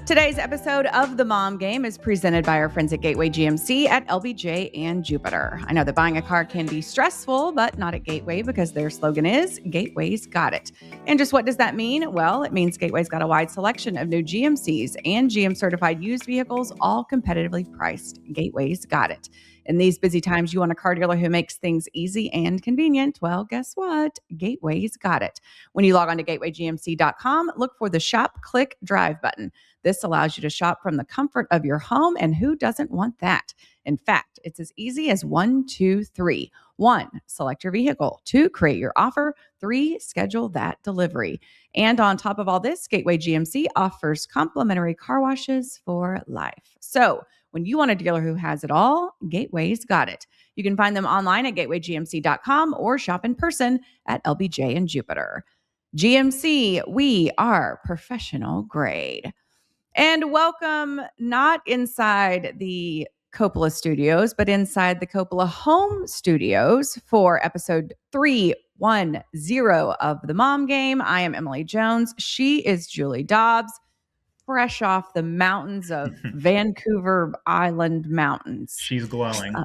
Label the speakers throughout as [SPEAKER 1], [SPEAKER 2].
[SPEAKER 1] Today's episode of The Mom Game is presented by our friends at Gateway GMC at LBJ and Jupiter. I know that buying a car can be stressful, but not at Gateway because their slogan is Gateway's got it. And just what does that mean? Well, it means Gateway's got a wide selection of new GMCs and GM certified used vehicles, all competitively priced. Gateway's got it. In these busy times, you want a car dealer who makes things easy and convenient. Well, guess what? Gateway's got it. When you log on to gatewaygmc.com, look for the Shop, Click, Drive button. This allows you to shop from the comfort of your home, and who doesn't want that? In fact, it's as easy as 1, 2, 3. 1, select your vehicle. 2, create your offer. 3, schedule that delivery. And on top of all this, Gateway GMC offers complimentary car washes for life. So when you want a dealer who has it all, Gateway's got it. You can find them online at gatewaygmc.com or shop in person at LBJ and Jupiter. GMC, we are professional grade. And welcome not inside the Coppola studios, but inside the Coppola home studios for episode 310 of The Mom Game. I am Emily Jones. She is Julie Dobbs, fresh off the mountains of Vancouver Island mountains.
[SPEAKER 2] She's glowing.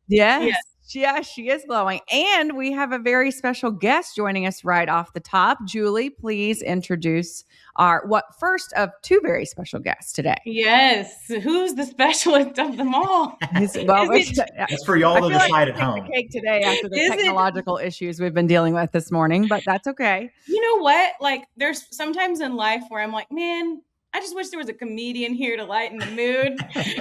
[SPEAKER 1] Yes. Yeah, she is glowing. And we have a very special guest joining us right off the top. Julie, please introduce our first of two very special guests today.
[SPEAKER 3] Yes. Who's the specialist of them all?
[SPEAKER 2] It's for y'all to decide at home.
[SPEAKER 1] The cake today after the technological issues we've been dealing with this morning, but that's okay.
[SPEAKER 3] You know what? Like, there's sometimes in life where I'm like, man, I just wish there was a comedian here to lighten the mood.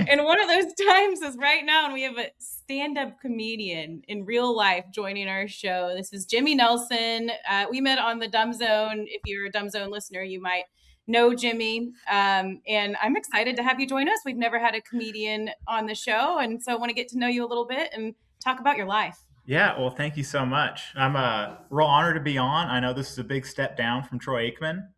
[SPEAKER 3] And one of those times is right now, and we have a stand-up comedian in real life joining our show. This is Jimmy Nelson. We met on the Dumb Zone. If you're a Dumb Zone listener, you might know Jimmy. And I'm excited to have you join us. We've never had a comedian on the show, and so I want to get to know you a little bit and talk about your life.
[SPEAKER 2] Yeah, well, thank you so much. I'm real honored to be on. I know this is a big step down from Troy Aikman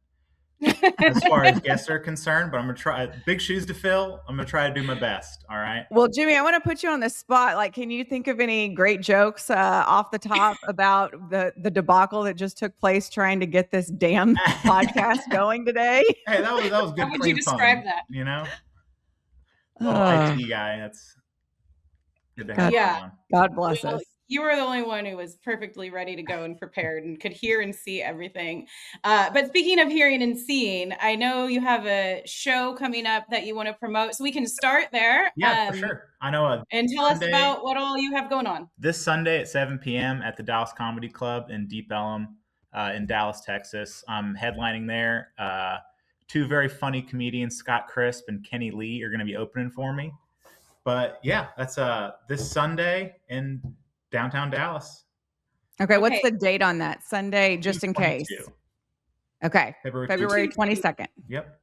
[SPEAKER 2] as far as guests are concerned, but I'm gonna try. Big shoes to fill. I'm gonna try to do my best. All right.
[SPEAKER 1] Well, Jimmy, I want to put you on the spot. Like, can you think of any great jokes off the top about the debacle that just took place trying to get this damn podcast going today?
[SPEAKER 2] Hey, that was good.
[SPEAKER 3] How would you describe that?
[SPEAKER 2] You know, IT guy. That's good to have you on.
[SPEAKER 1] God bless us.
[SPEAKER 3] You were the only one who was perfectly ready to go and prepared and could hear and see everything. But speaking of hearing and seeing, I know you have a show coming up that you want to promote, so we can start there.
[SPEAKER 2] Yeah, for sure. I know.
[SPEAKER 3] And tell us about what all you have going on.
[SPEAKER 2] This Sunday at 7 p.m. at the Dallas Comedy Club in Deep Ellum in Dallas, Texas. I'm headlining there. Two very funny comedians, Scott Crisp and Kenny Lee, are going to be opening for me. But yeah, that's this Sunday in downtown Dallas.
[SPEAKER 1] Okay, what's the date on that? Sunday, just in case. Okay, February 22nd.
[SPEAKER 2] Yep.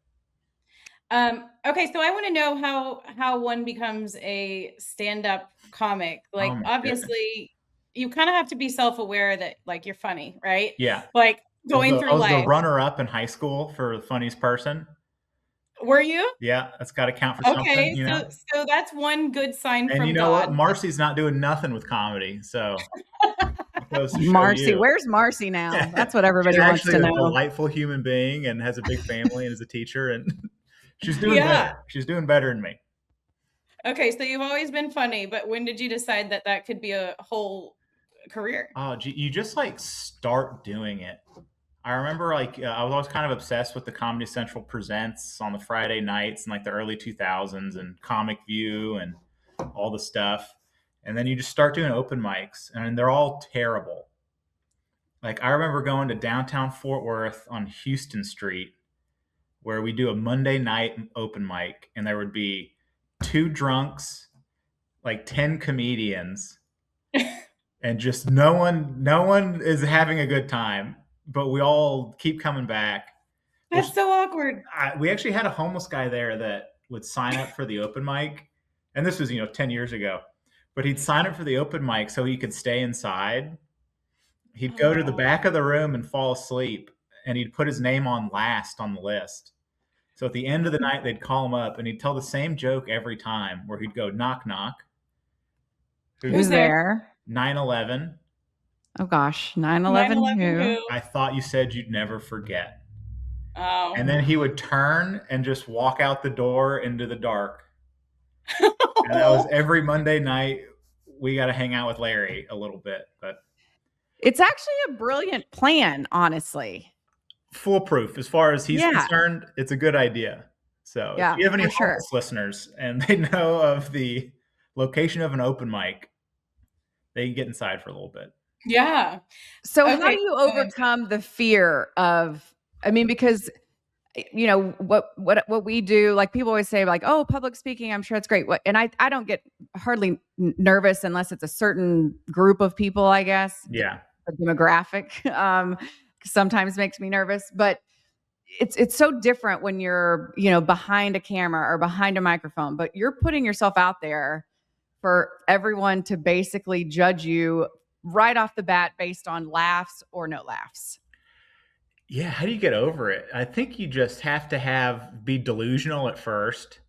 [SPEAKER 3] Okay, so I want to know how one becomes a stand-up comic. Like, obviously, you kind of have to be self-aware that, like, you're funny, right?
[SPEAKER 2] Yeah.
[SPEAKER 3] Like, going through life. I was
[SPEAKER 2] the runner-up in high school for the funniest person.
[SPEAKER 3] Were you?
[SPEAKER 2] Yeah, that's got to count for something.
[SPEAKER 3] Okay,
[SPEAKER 2] you know?
[SPEAKER 3] So that's one good sign from God.
[SPEAKER 2] And you know what? Marcy's not doing nothing with comedy, so.
[SPEAKER 1] Marcy, where's Marcy now? That's what everybody wants to know.
[SPEAKER 2] She's actually a delightful human being and has a big family and is a teacher, and she's doing better. She's doing better than me.
[SPEAKER 3] Okay, so you've always been funny, but when did you decide that could be a whole career?
[SPEAKER 2] Oh, you just like start doing it. I remember I was always kind of obsessed with the Comedy Central Presents on the Friday nights in like the early 2000s and Comic View and all the stuff. And then you just start doing open mics and they're all terrible. Like I remember going to downtown Fort Worth on Houston Street where we do a Monday night open mic and there would be 2 drunks, like 10 comedians and just no one is having a good time. But we all keep coming back.
[SPEAKER 3] That's so awkward.
[SPEAKER 2] We actually had a homeless guy there that would sign up for the open mic. And this was, 10 years ago. But he'd sign up for the open mic so he could stay inside. He'd go to the back of the room and fall asleep. And he'd put his name on last on the list. So at the end of the night, they'd call him up. And he'd tell the same joke every time. Where he'd go, knock, knock.
[SPEAKER 1] Who's there?
[SPEAKER 2] 9/11.
[SPEAKER 1] Oh gosh, 9/11 who?
[SPEAKER 2] I thought you said you'd never forget.
[SPEAKER 3] Oh.
[SPEAKER 2] And then he would turn and just walk out the door into the dark. And that was every Monday night. We got to hang out with Larry a little bit, but
[SPEAKER 1] It's actually a brilliant plan, honestly.
[SPEAKER 2] foolproof as far as he's concerned. It's a good idea. So if you have any homeless listeners and they know of the location of an open mic, they can get inside for a little bit.
[SPEAKER 3] Yeah.
[SPEAKER 1] So how do you overcome the fear of, I mean, because you know, what we do, like people always say like, oh, public speaking, I'm sure it's great. And I don't get hardly nervous unless it's a certain group of people, I guess.
[SPEAKER 2] Yeah.
[SPEAKER 1] The demographic sometimes makes me nervous, but it's so different when you're, you know, behind a camera or behind a microphone, but you're putting yourself out there for everyone to basically judge you right off the bat based on laughs or no laughs.
[SPEAKER 2] Yeah, how do you get over it? I think you just have to be delusional at first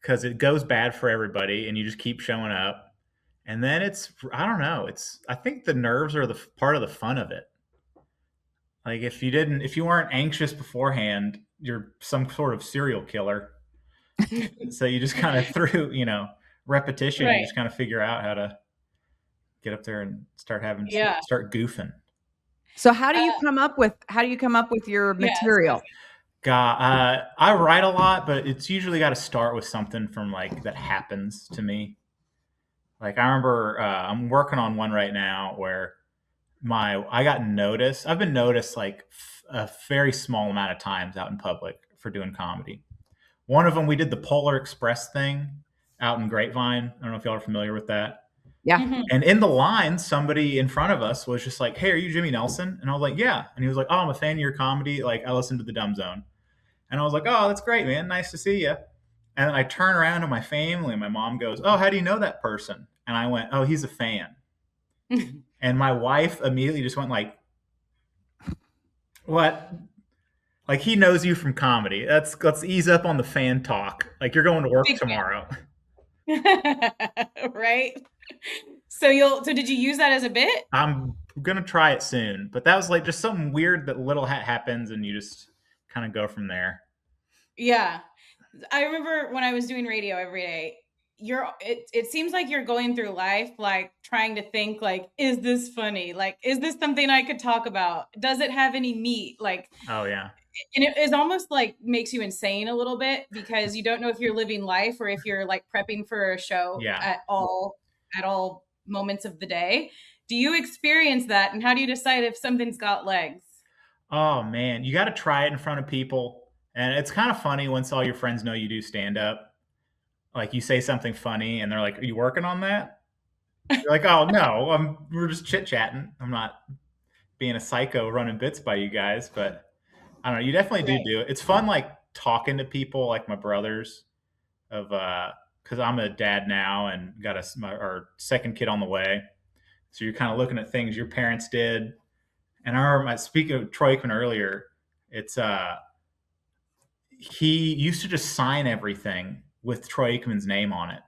[SPEAKER 2] because it goes bad for everybody and you just keep showing up. And then I don't know, I think the nerves are the part of the fun of it. Like if you weren't anxious beforehand, you're some sort of serial killer. So you just kind of through, repetition, you just kind of figure out how to get up there and start goofing.
[SPEAKER 1] So how do you come up with your material?
[SPEAKER 2] God, I write a lot, but it's usually got to start with something from like that happens to me. Like I remember I'm working on one right now where I got noticed. I've been noticed like a very small amount of times out in public for doing comedy. One of them, we did the Polar Express thing out in Grapevine. I don't know if y'all are familiar with that.
[SPEAKER 1] Yeah.
[SPEAKER 3] Mm-hmm.
[SPEAKER 2] And in the line, somebody in front of us was just like, "Hey, are you Jimmy Nelson?" And I was like, "Yeah." And he was like, "Oh, I'm a fan of your comedy. Like, I listen to the Dumb Zone." And I was like, "Oh, that's great, man. Nice to see you." And then I turn around to my family, and my mom goes, "Oh, how do you know that person?" And I went, "Oh, he's a fan." And my wife immediately just went like, "What?" Like, he knows you from comedy. Let's ease up on the fan talk. Like, you're going to work tomorrow.
[SPEAKER 3] Right. So did you use that as a bit?
[SPEAKER 2] I'm gonna try it soon, but that was like just something weird that little happens, and you just kind of go from there.
[SPEAKER 3] Yeah, I remember when I was doing radio every day. It seems like you're going through life like trying to think like, is this funny? Like, is this something I could talk about? Does it have any meat? Like,
[SPEAKER 2] oh yeah.
[SPEAKER 3] And it is almost like makes you insane a little bit because you don't know if you're living life or if you're like prepping for a show at all moments of the day. Do you experience that? And how do you decide if something's got legs?
[SPEAKER 2] Oh man, you got to try it in front of people. And it's kind of funny once all your friends know you do stand up. Like you say something funny and they're like, "Are you working on that?" You're like, "Oh no, we're just chit chatting. I'm not being a psycho running bits by you guys." But I don't know. You definitely do it. It's fun, like talking to people, like my brothers, because I'm a dad now and got our second kid on the way. So you're kind of looking at things your parents did. And I remember, speaking of Troy Aikman earlier, he used to just sign everything with Troy Aikman's name on it.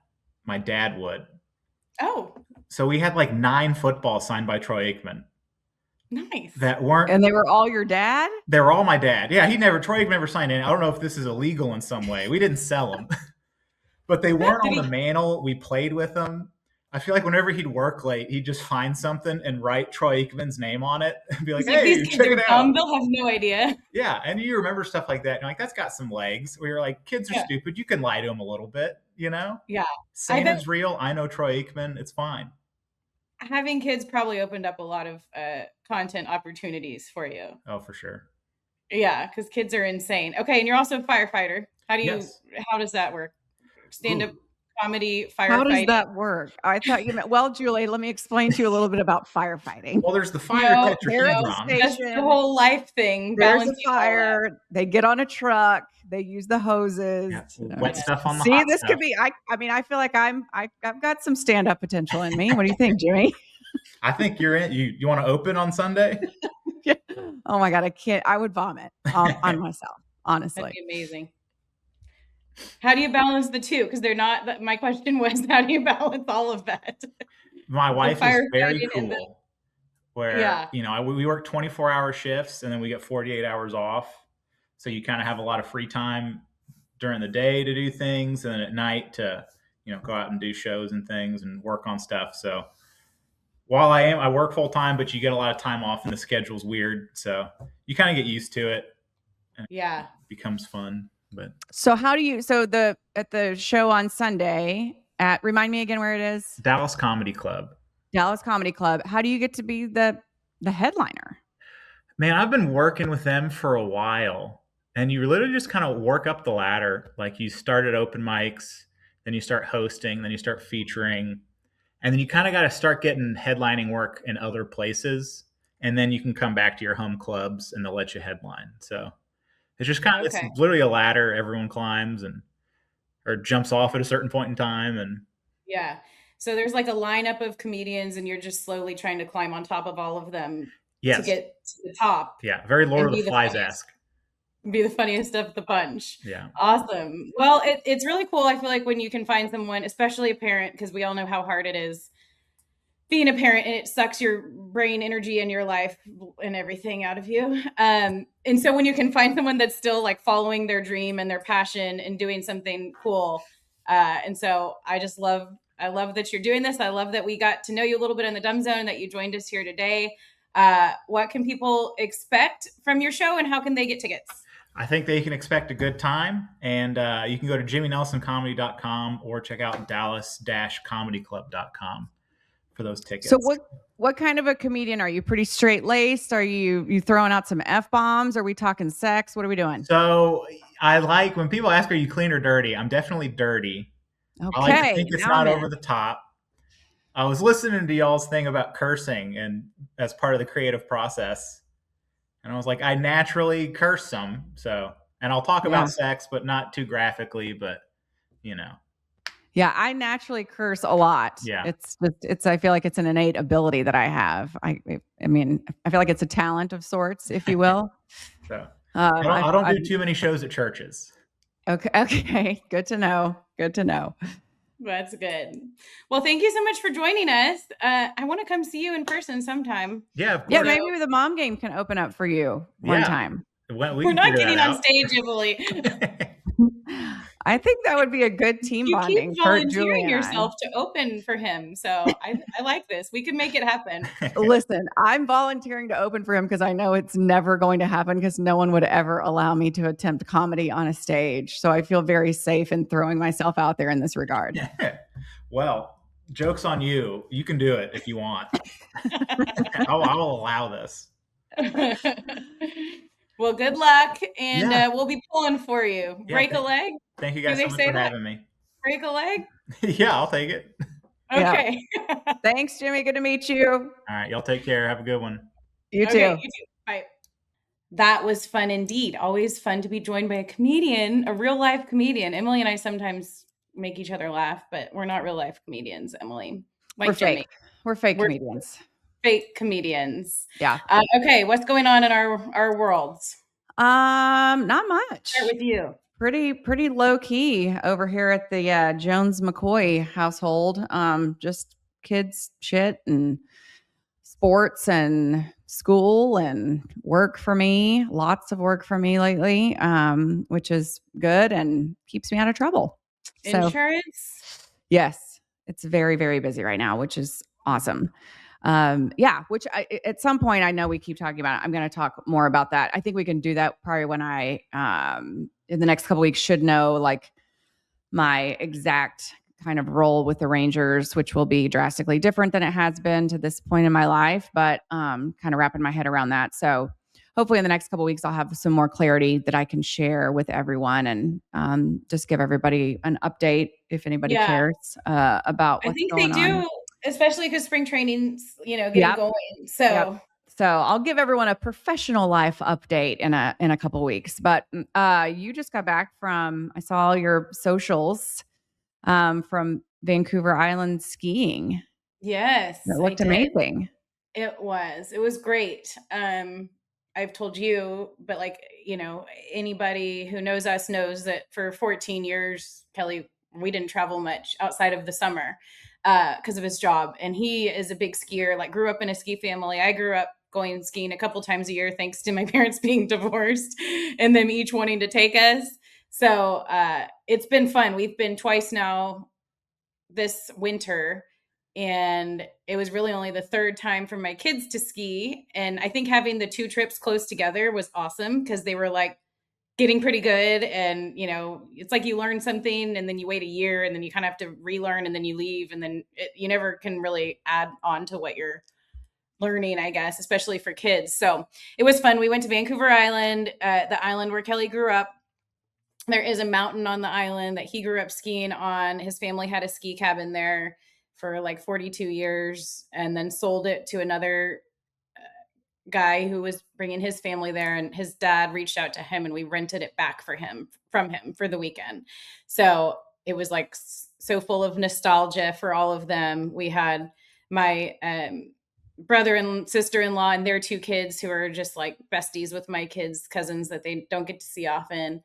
[SPEAKER 2] My dad would.
[SPEAKER 3] Oh.
[SPEAKER 2] So we had like 9 footballs signed by Troy Aikman.
[SPEAKER 3] Nice.
[SPEAKER 2] That weren't.
[SPEAKER 1] And they were all your dad?
[SPEAKER 2] They were all my dad. Yeah, Troy Aikman never signed in. I don't know if this is illegal in some way. We didn't sell them. But they weren't on the mantle. We played with them. I feel like whenever he'd work late, he'd just find something and write Troy Aikman's name on it and be like, "Hey, check it out."
[SPEAKER 3] They'll have no idea.
[SPEAKER 2] Yeah, and you remember stuff like that. And like, that's got some legs. We were like, kids are stupid. You can lie to them a little bit, you know?
[SPEAKER 3] Yeah.
[SPEAKER 2] Santa's real. I know Troy Aikman. It's fine.
[SPEAKER 3] Having kids probably opened up a lot of content opportunities for you.
[SPEAKER 2] Oh, for sure.
[SPEAKER 3] Yeah, because kids are insane. Okay, and you're also a firefighter. How does that work? Stand-up comedy, firefighting.
[SPEAKER 1] How does that work? I thought you meant, well, Julie, let me explain to you a little bit about firefighting.
[SPEAKER 2] Well, there's the fire
[SPEAKER 1] station.
[SPEAKER 3] That's the whole life thing.
[SPEAKER 1] There's a fire. They get on a truck. They use the hoses.
[SPEAKER 2] Wet stuff on the
[SPEAKER 1] See, this could be, I mean, I feel like I've got some stand-up potential in me. What do you think, Jimmy?
[SPEAKER 2] I think you're in. You want to open on Sunday?
[SPEAKER 1] Yeah. Oh my God, I would vomit on myself, honestly.
[SPEAKER 3] That'd be amazing. How do you balance the two? Because they're not. My question was, how do you balance all of that?
[SPEAKER 2] My wife is very cool. We work 24-hour shifts and then we get 48 hours off. So you kind of have a lot of free time during the day to do things, and then at night to, go out and do shows and things and work on stuff. So while I work full time, but you get a lot of time off and the schedule's weird. So you kind of get used to it. And
[SPEAKER 3] Yeah.
[SPEAKER 2] it becomes fun. But
[SPEAKER 1] So at the show on Sunday remind me again where it is?
[SPEAKER 2] Dallas Comedy Club.
[SPEAKER 1] Dallas Comedy Club. How do you get to be the headliner?
[SPEAKER 2] Man, I've been working with them for a while, and you literally just kind of work up the ladder. Like you start at open mics, then you start hosting, then you start featuring, and then you kind of got to start getting headlining work in other places, and then you can come back to your home clubs and they'll let you headline. So it's just kind of It's literally a ladder everyone climbs or jumps off at a certain point in time. And
[SPEAKER 3] yeah. So there's like a lineup of comedians and you're just slowly trying to climb on top of all of them to get to the top.
[SPEAKER 2] Yeah. Very Lord of the Flies-esque.
[SPEAKER 3] Be the funniest of the bunch.
[SPEAKER 2] Yeah.
[SPEAKER 3] Awesome. Well, it's really cool. I feel like when you can find someone, especially a parent, because we all know how hard it is being a parent, and it sucks your brain energy and your life and everything out of you. And so when you can find someone that's still like following their dream and their passion and doing something cool. And so I love that you're doing this. I love that we got to know you a little bit in the Dumb Zone, that you joined us here today. What can people expect from your show, and how can they get tickets?
[SPEAKER 2] I think they can expect a good time, and you can go to jimmynelsoncomedy.com or check out dallas-comedyclub.com for those tickets.
[SPEAKER 1] So what kind of a comedian are you? Pretty straight laced? Are you throwing out some F-bombs? Are we talking sex? What are we doing?
[SPEAKER 2] So I like when people ask, are you clean or dirty? I'm definitely dirty.
[SPEAKER 1] Okay.
[SPEAKER 2] I like to think it's not over the top. I was listening to y'all's thing about cursing and as part of the creative process. And I was like, I naturally curse some. So, and I'll talk about sex, but not too graphically, but
[SPEAKER 1] Yeah, I naturally curse a lot.
[SPEAKER 2] Yeah.
[SPEAKER 1] It's I feel like it's an innate ability that I have. I mean, I feel like it's a talent of sorts, if you will.
[SPEAKER 2] So I don't do too many shows at churches.
[SPEAKER 1] Okay. Good to know.
[SPEAKER 3] That's good. Well, thank you so much for joining us. I want to come see you in person sometime.
[SPEAKER 2] Yeah, of course.
[SPEAKER 1] Yeah, maybe the mom game can open up for you one time.
[SPEAKER 3] We're not getting on stage, Emily.
[SPEAKER 1] I think that would be a good team bonding.
[SPEAKER 3] You keep volunteering yourself to open for him. So I like this. We can make it happen.
[SPEAKER 1] Listen, I'm volunteering to open for him because I know it's never going to happen because no one would ever allow me to attempt comedy on a stage. So I feel very safe in throwing myself out there in this regard.
[SPEAKER 2] Well, joke's on you. You can do it if you want. I'll allow this.
[SPEAKER 3] Well, good luck, and we'll be pulling for you. Break a leg?
[SPEAKER 2] Thank you guys so much for having me.
[SPEAKER 3] Break a leg?
[SPEAKER 2] Yeah, I'll take it.
[SPEAKER 3] Okay.
[SPEAKER 1] Yeah. Thanks, Jimmy. Good to meet you.
[SPEAKER 2] All right, y'all take care. Have a good one.
[SPEAKER 1] You too.
[SPEAKER 3] Bye. That was fun indeed. Always fun to be joined by a comedian, a real life comedian. Emily and I sometimes make each other laugh, but we're not real life comedians, Emily.
[SPEAKER 1] We're fake. We're fake comedians.
[SPEAKER 3] Fake comedians.
[SPEAKER 1] Yeah.
[SPEAKER 3] Okay. What's going on in our worlds?
[SPEAKER 1] Not much.
[SPEAKER 3] Start with you.
[SPEAKER 1] Pretty low key over here at the Jones McCoy household. Just kids shit and sports and school and work for me. Lots of work for me lately, which is good and keeps me out of trouble.
[SPEAKER 3] Insurance?
[SPEAKER 1] Yes, it's very, very busy right now, which is awesome. Which at some point, I know we keep talking about it. I'm going to talk more about that. I think we can do that probably when I, in the next couple of weeks, should know like my exact kind of role with the Rangers, which will be drastically different than it has been to this point in my life, but kind of wrapping my head around that. So hopefully in the next couple of weeks, I'll have some more clarity that I can share with everyone and just give everybody an update if anybody cares about what's going on. I think they do.
[SPEAKER 3] Especially because spring training's, getting going. So
[SPEAKER 1] I'll give everyone a professional life update in a couple weeks. But you just got back from, I saw your socials from Vancouver Island skiing.
[SPEAKER 3] Yes.
[SPEAKER 1] It looked amazing.
[SPEAKER 3] It was great. I've told you, but anybody who knows us knows that for 14 years, Kelly, we didn't travel much outside of the summer. Because of his job. And he is a big skier, grew up in a ski family. I grew up going skiing a couple times a year, thanks to my parents being divorced and them each wanting to take us. So it's been fun. We've been twice now this winter, and it was really only the third time for my kids to ski. And I think having the 2 trips close together was awesome because they were like getting pretty good. And, it's like you learn something and then you wait a year and then you kind of have to relearn and then you leave. And then you never can really add on to what you're learning, I guess, especially for kids. So it was fun. We went to Vancouver Island, the island where Kelly grew up. There is a mountain on the island that he grew up skiing on. His family had a ski cabin there for like 42 years and then sold it to another guy who was bringing his family there, and his dad reached out to him and we rented it back from him for the weekend. So it was like so full of nostalgia for all of them. We had my brother and sister-in-law and their 2 kids who are just like besties with my kids' cousins that they don't get to see often.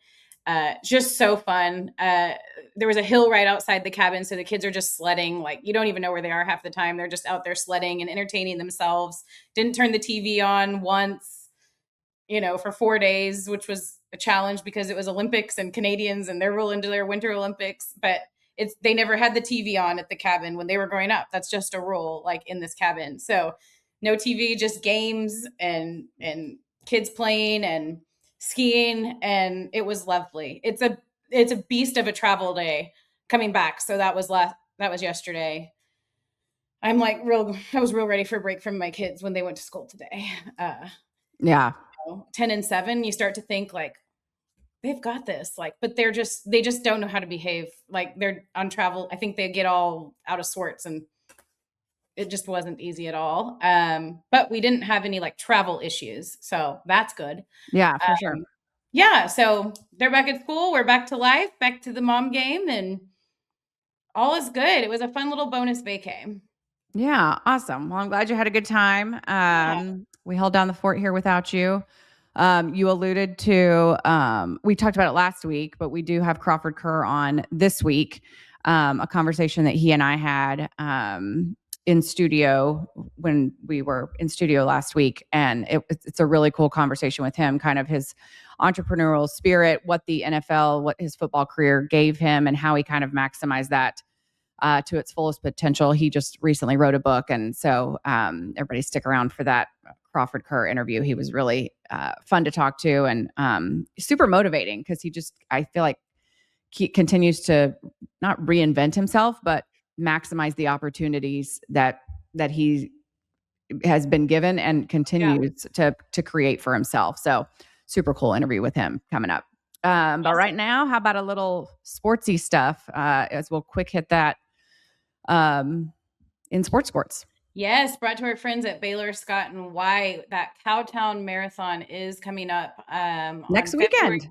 [SPEAKER 3] Just so fun. There was a hill right outside the cabin, so the kids are just sledding. Like, you don't even know where they are half the time. They're just out there sledding and entertaining themselves. Didn't turn the TV on once, for 4 days, which was a challenge because it was Olympics and Canadians and they're rolling into their Winter Olympics. But they never had the TV on at the cabin when they were growing up. That's just a rule, like in this cabin. So no TV, just games and kids playing and skiing, and it was lovely. It's a beast of a travel day coming back. So that was yesterday. I'm like I was real ready for a break from my kids when they went to school today.
[SPEAKER 1] Yeah.
[SPEAKER 3] 10 and 7, you start to think like they've got this, like, but they just don't know how to behave. Like, they're on travel. I think they get all out of sorts, and it just wasn't easy at all. But we didn't have any like travel issues. So that's good.
[SPEAKER 1] Yeah, for sure.
[SPEAKER 3] Yeah. So they're back at school. We're back to life, back to the mom game, and all is good. It was a fun little bonus vacay.
[SPEAKER 1] Yeah, awesome. Well, I'm glad you had a good time. We held down the fort here without you. You alluded to, we talked about it last week, but we do have Crawford Ker on this week. A conversation that he and I had in studio when we were in studio last week. And it's a really cool conversation with him, kind of his entrepreneurial spirit, what the NFL, what his football career gave him, and how he kind of maximized that to its fullest potential. He just recently wrote a book. And so everybody stick around for that Crawford Ker interview. He was really fun to talk to and super motivating because I feel like he continues to not reinvent himself, but maximize the opportunities that he has been given and continues to create for himself. So super cool interview with him coming up. But right now, how about a little sportsy stuff as we'll quick hit that in sports.
[SPEAKER 3] Yes, brought to our friends at Baylor Scott and White. That Cowtown Marathon is coming up
[SPEAKER 1] next weekend.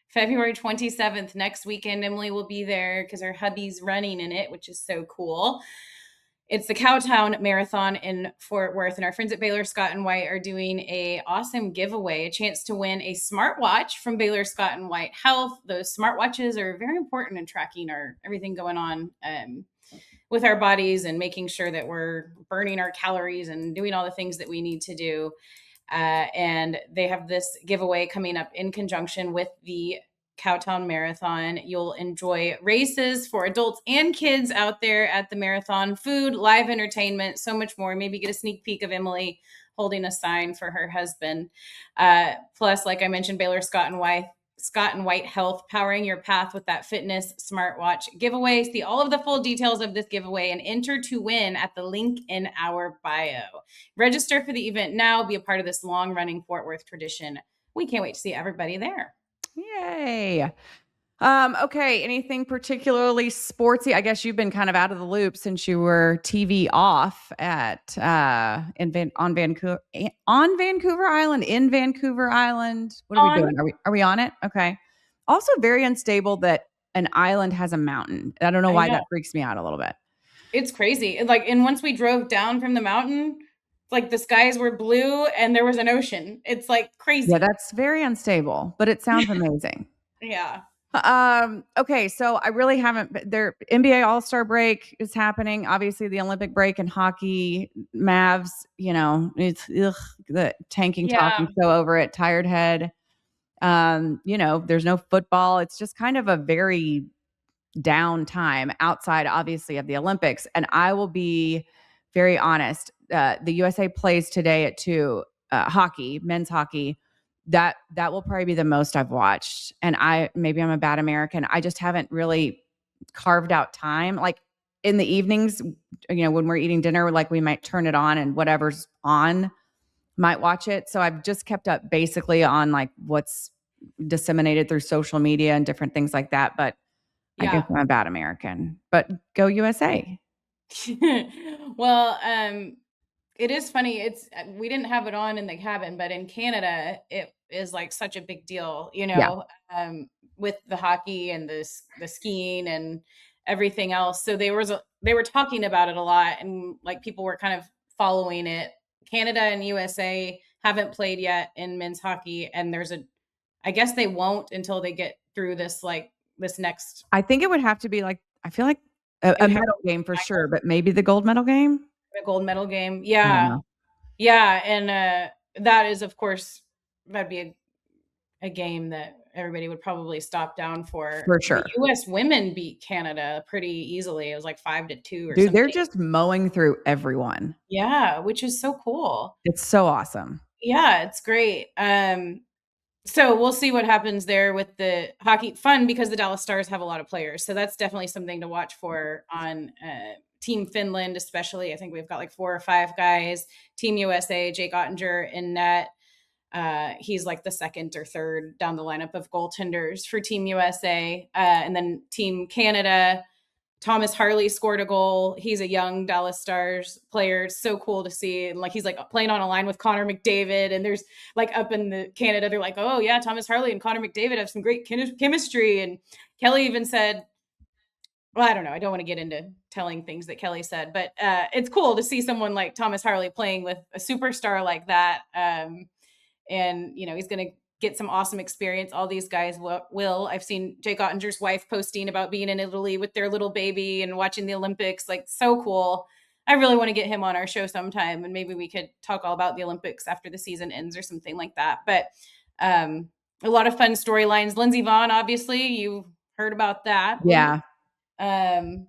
[SPEAKER 3] February 27th. Next weekend, Emily will be there because her hubby's running in it, which is so cool. It's the Cowtown Marathon in Fort Worth, and our friends at Baylor Scott and White are doing a awesome giveaway, a chance to win a smartwatch from Baylor Scott and White Health. Those smartwatches are very important in tracking everything going on with our bodies and making sure that we're burning our calories and doing all the things that we need to do. And they have this giveaway coming up in conjunction with the Cowtown Marathon. You'll enjoy races for adults and kids out there at the marathon, food, live entertainment, so much more. Maybe get a sneak peek of Emily holding a sign for her husband. Plus, like I mentioned, Baylor Scott and White Health, powering your path with that fitness smartwatch giveaway. See all of the full details of this giveaway and enter to win at the link in our bio. Register for the event now. Be a part of this long-running Fort Worth tradition. We can't wait to see everybody there.
[SPEAKER 1] Yay. Okay. Anything particularly sportsy? I guess you've been kind of out of the loop since you were TV off at on Vancouver Island, in Vancouver Island. What are we doing? Are we on it? Okay. Also very unstable that an island has a mountain. I don't know why that freaks me out a little bit.
[SPEAKER 3] It's crazy. And once we drove down from the mountain, like the skies were blue and there was an ocean. It's like crazy.
[SPEAKER 1] Yeah, that's very unstable, but it sounds amazing.
[SPEAKER 3] Yeah.
[SPEAKER 1] Okay, so I really haven't. Their NBA All-Star break is happening. Obviously, the Olympic break in hockey, Mavs. It's the tanking talk.
[SPEAKER 3] Yeah.
[SPEAKER 1] I'm so over it. Tired head. There's no football. It's just kind of a very down time outside, obviously, of the Olympics. And I will be very honest. The USA plays today at 2. Hockey, men's hockey. That will probably be the most I've watched. And maybe I'm a bad American. I just haven't really carved out time. Like in the evenings, when we're eating dinner, like we might turn it on and whatever's on, might watch it. So I've just kept up basically on like what's disseminated through social media and different things like that. But I guess I'm a bad American, but go USA.
[SPEAKER 3] Well, it is funny. We didn't have it on in the cabin, but in Canada, it is like such a big deal, with the hockey and the skiing and everything else. So they were talking about it a lot, and like people were kind of following it. Canada and USA haven't played yet in men's hockey, and I guess they won't until they get through this next.
[SPEAKER 1] I think it would have to be like, I feel like a medal game for sure, but maybe the gold medal game.
[SPEAKER 3] The gold medal game. Yeah. Yeah. And that is, of course, that'd be a game that everybody would probably stop down for.
[SPEAKER 1] For sure.
[SPEAKER 3] The U.S. women beat Canada pretty easily. It was like 5-2 or
[SPEAKER 1] Dude,
[SPEAKER 3] something.
[SPEAKER 1] they're just mowing through everyone.
[SPEAKER 3] Yeah, which is so cool.
[SPEAKER 1] It's so awesome.
[SPEAKER 3] Yeah, it's great. So we'll see what happens there with the hockey. Fun because the Dallas Stars have a lot of players. So that's definitely something to watch for on Team Finland, especially. I think we've got like 4 or 5 guys. Team USA, Jake Ottinger in net. He's like the second or third down the lineup of goaltenders for Team USA. And then Team Canada, Thomas Harley scored a goal. He's a young Dallas Stars player. It's so cool to see. And like, he's like playing on a line with Connor McDavid. And there's like up in the Canada, they're like, oh yeah, Thomas Harley and Connor McDavid have some great chemistry. And Kelly even said, well, I don't know. I don't want to get into telling things that Kelly said, but it's cool to see someone like Thomas Harley playing with a superstar like that. And he's going to get some awesome experience. All these guys will. I've seen Jake Ottinger's wife posting about being in Italy with their little baby and watching the Olympics. Like, so cool. I really want to get him on our show sometime, and maybe we could talk all about the Olympics after the season ends or something like that. But a lot of fun storylines. Lindsey Vonn, obviously, you heard about that.
[SPEAKER 1] Yeah.
[SPEAKER 3] And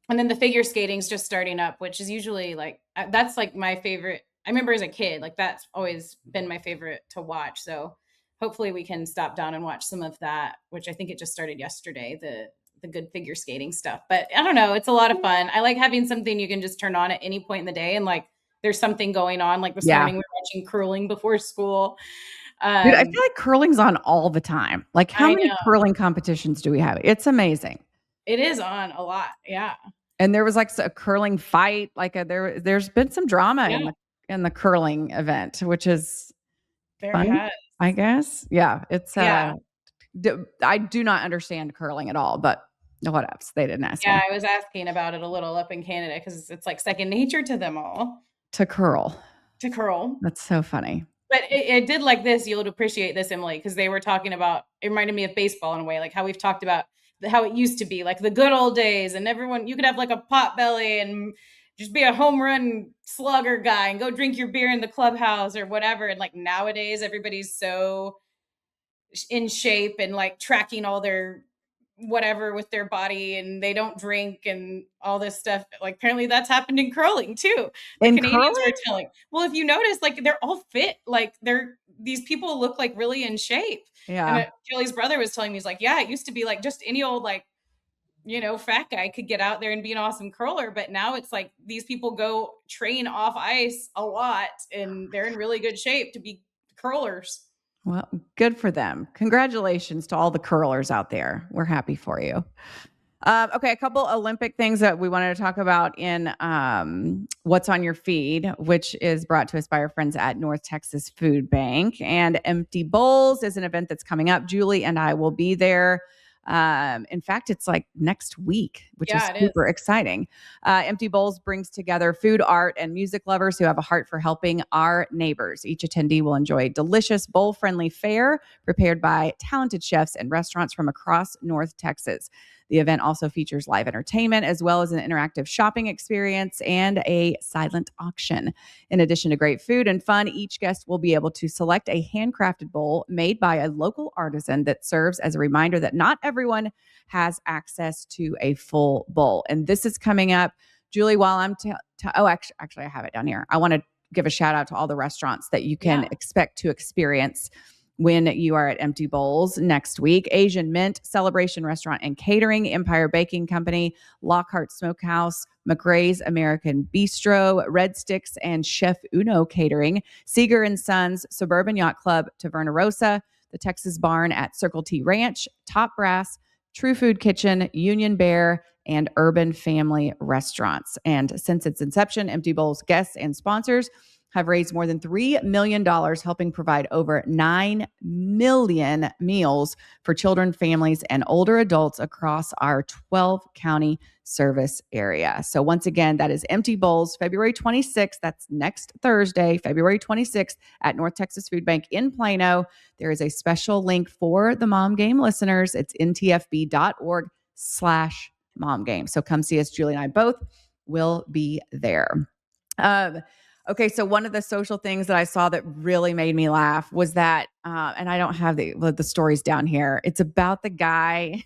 [SPEAKER 3] then the figure skating is just starting up, which is usually like, that's like my favorite. I remember as a kid, like that's always been my favorite to watch. So hopefully we can stop down and watch some of that, which I think it just started yesterday, the good figure skating stuff. But I don't know. It's a lot of fun. I like having something you can just turn on at any point in the day. And like, there's something going on. Like this morning we were watching curling before school.
[SPEAKER 1] Dude, I feel like curling's on all the time. Like how many curling competitions do we have? It's amazing.
[SPEAKER 3] It is on a lot. Yeah.
[SPEAKER 1] And there was like a curling fight. Like there's been some drama in the curling event, which is fun, I guess. Yeah. It's, I do not understand curling at all, but what else? They didn't ask me.
[SPEAKER 3] I was asking about it a little up in Canada because it's like second nature to them all.
[SPEAKER 1] To curl.
[SPEAKER 3] That's
[SPEAKER 1] so funny.
[SPEAKER 3] But it did like this. You'll appreciate this, Emily, because they were talking about, it reminded me of baseball in a way, like how we've talked about how it used to be, like the good old days, and everyone, you could have like a pot belly and just be a home run slugger guy and go drink your beer in the clubhouse or whatever. And like nowadays, everybody's so in shape and like tracking all their whatever with their body, and they don't drink and all this stuff. Like apparently that's happened in curling too. The Canadians were telling. Well, if you notice, like they're all fit. Like these people look like really in shape.
[SPEAKER 1] Yeah.
[SPEAKER 3] And Kelly's brother was telling me, he's like, yeah, it used to be like just any old like, fat guy could get out there and be an awesome curler. But now it's like these people go train off ice a lot and they're in really good shape to be curlers.
[SPEAKER 1] Well, good for them. Congratulations to all the curlers out there. We're happy for you. Okay, a couple Olympic things that we wanted to talk about in What's on Your Feed, which is brought to us by our friends at North Texas Food Bank. And Empty Bowls is an event that's coming up. Julie and I will be there. In fact, it's like next week, which is
[SPEAKER 3] Yeah, it is.
[SPEAKER 1] super exciting. Empty Bowls brings together food, art, and music lovers who have a heart for helping our neighbors. Each attendee will enjoy delicious, bowl-friendly fare prepared by talented chefs and restaurants from across North Texas. The event also features live entertainment as well as an interactive shopping experience and a silent auction. In addition to great food and fun, each guest will be able to select a handcrafted bowl made by a local artisan that serves as a reminder that not everyone has access to a full bowl. And this is coming up, Julie, while I'm actually I have it down here. I want to give a shout out to all the restaurants that you can expect to experience when you are at Empty Bowls next week. Asian Mint, Celebration Restaurant and Catering, Empire Baking Company, Lockhart Smokehouse, McRae's American Bistro, Red Sticks and Chef Uno Catering, Seeger and Sons, Suburban Yacht Club, Taverna Rosa, the Texas Barn at Circle T Ranch, Top Brass, True Food Kitchen, Union Bear, and Urban Family Restaurants. And since its inception, Empty Bowls guests and sponsors have raised more than $3 million, helping provide over 9 million meals for children, families, and older adults across our 12-county service area. So once again, that is Empty Bowls, February 26th. That's next Thursday, February 26th at North Texas Food Bank in Plano. There is a special link for the Mom Game listeners. It's ntfb.org/Mom Game. So come see us. Julie and I both will be there. Okay, so one of the social things that I saw that really made me laugh was that, and I don't have the stories down here. It's about the guy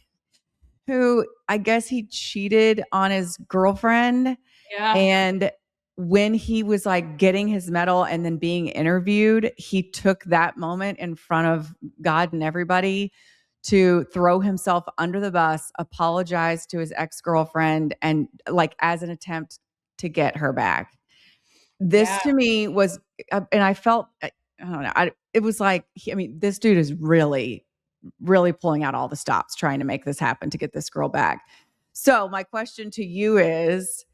[SPEAKER 1] who I guess he cheated on his girlfriend.
[SPEAKER 3] Yeah.
[SPEAKER 1] And when he was like getting his medal and then being interviewed, he took that moment in front of God and everybody to throw himself under the bus, apologize to his ex-girlfriend, and like as an attempt to get her back. This to me was, and I felt, I don't know, it was like, this dude is really, really pulling out all the stops trying to make this happen to get this girl back. So my question to you is,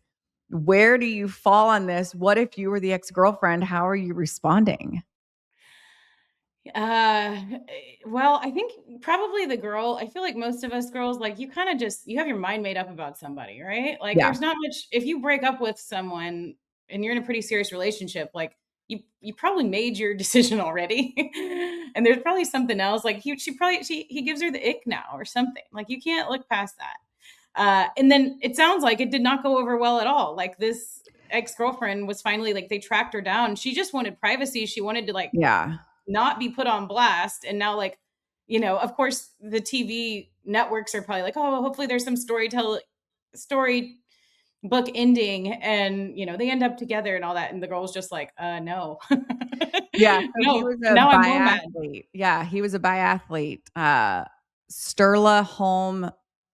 [SPEAKER 1] where do you fall on this? What if you were the ex-girlfriend? How are you responding?
[SPEAKER 3] Well, I think probably the girl. I feel like most of us girls, like you kind of just you have your mind made up about somebody, right? Like
[SPEAKER 1] Yeah.
[SPEAKER 3] there's not much if you break up with someone and you're in a pretty serious relationship, like you probably made your decision already. And there's probably something else. Like he gives her the ick now or something. Like you can't look past that. And then it sounds like it did not go over well at all. Like this ex-girlfriend was finally like they tracked her down. She just wanted privacy. She wanted to not be put on blast. And now, like, of course, the TV networks are probably like, oh, hopefully there's some story book ending, and they end up together and all that. And the girl's just like, no.
[SPEAKER 1] Yeah. So
[SPEAKER 3] no,
[SPEAKER 1] he was a
[SPEAKER 3] now I'm more mad.
[SPEAKER 1] biathlete. Yeah, he was a biathlete. Sterla Holm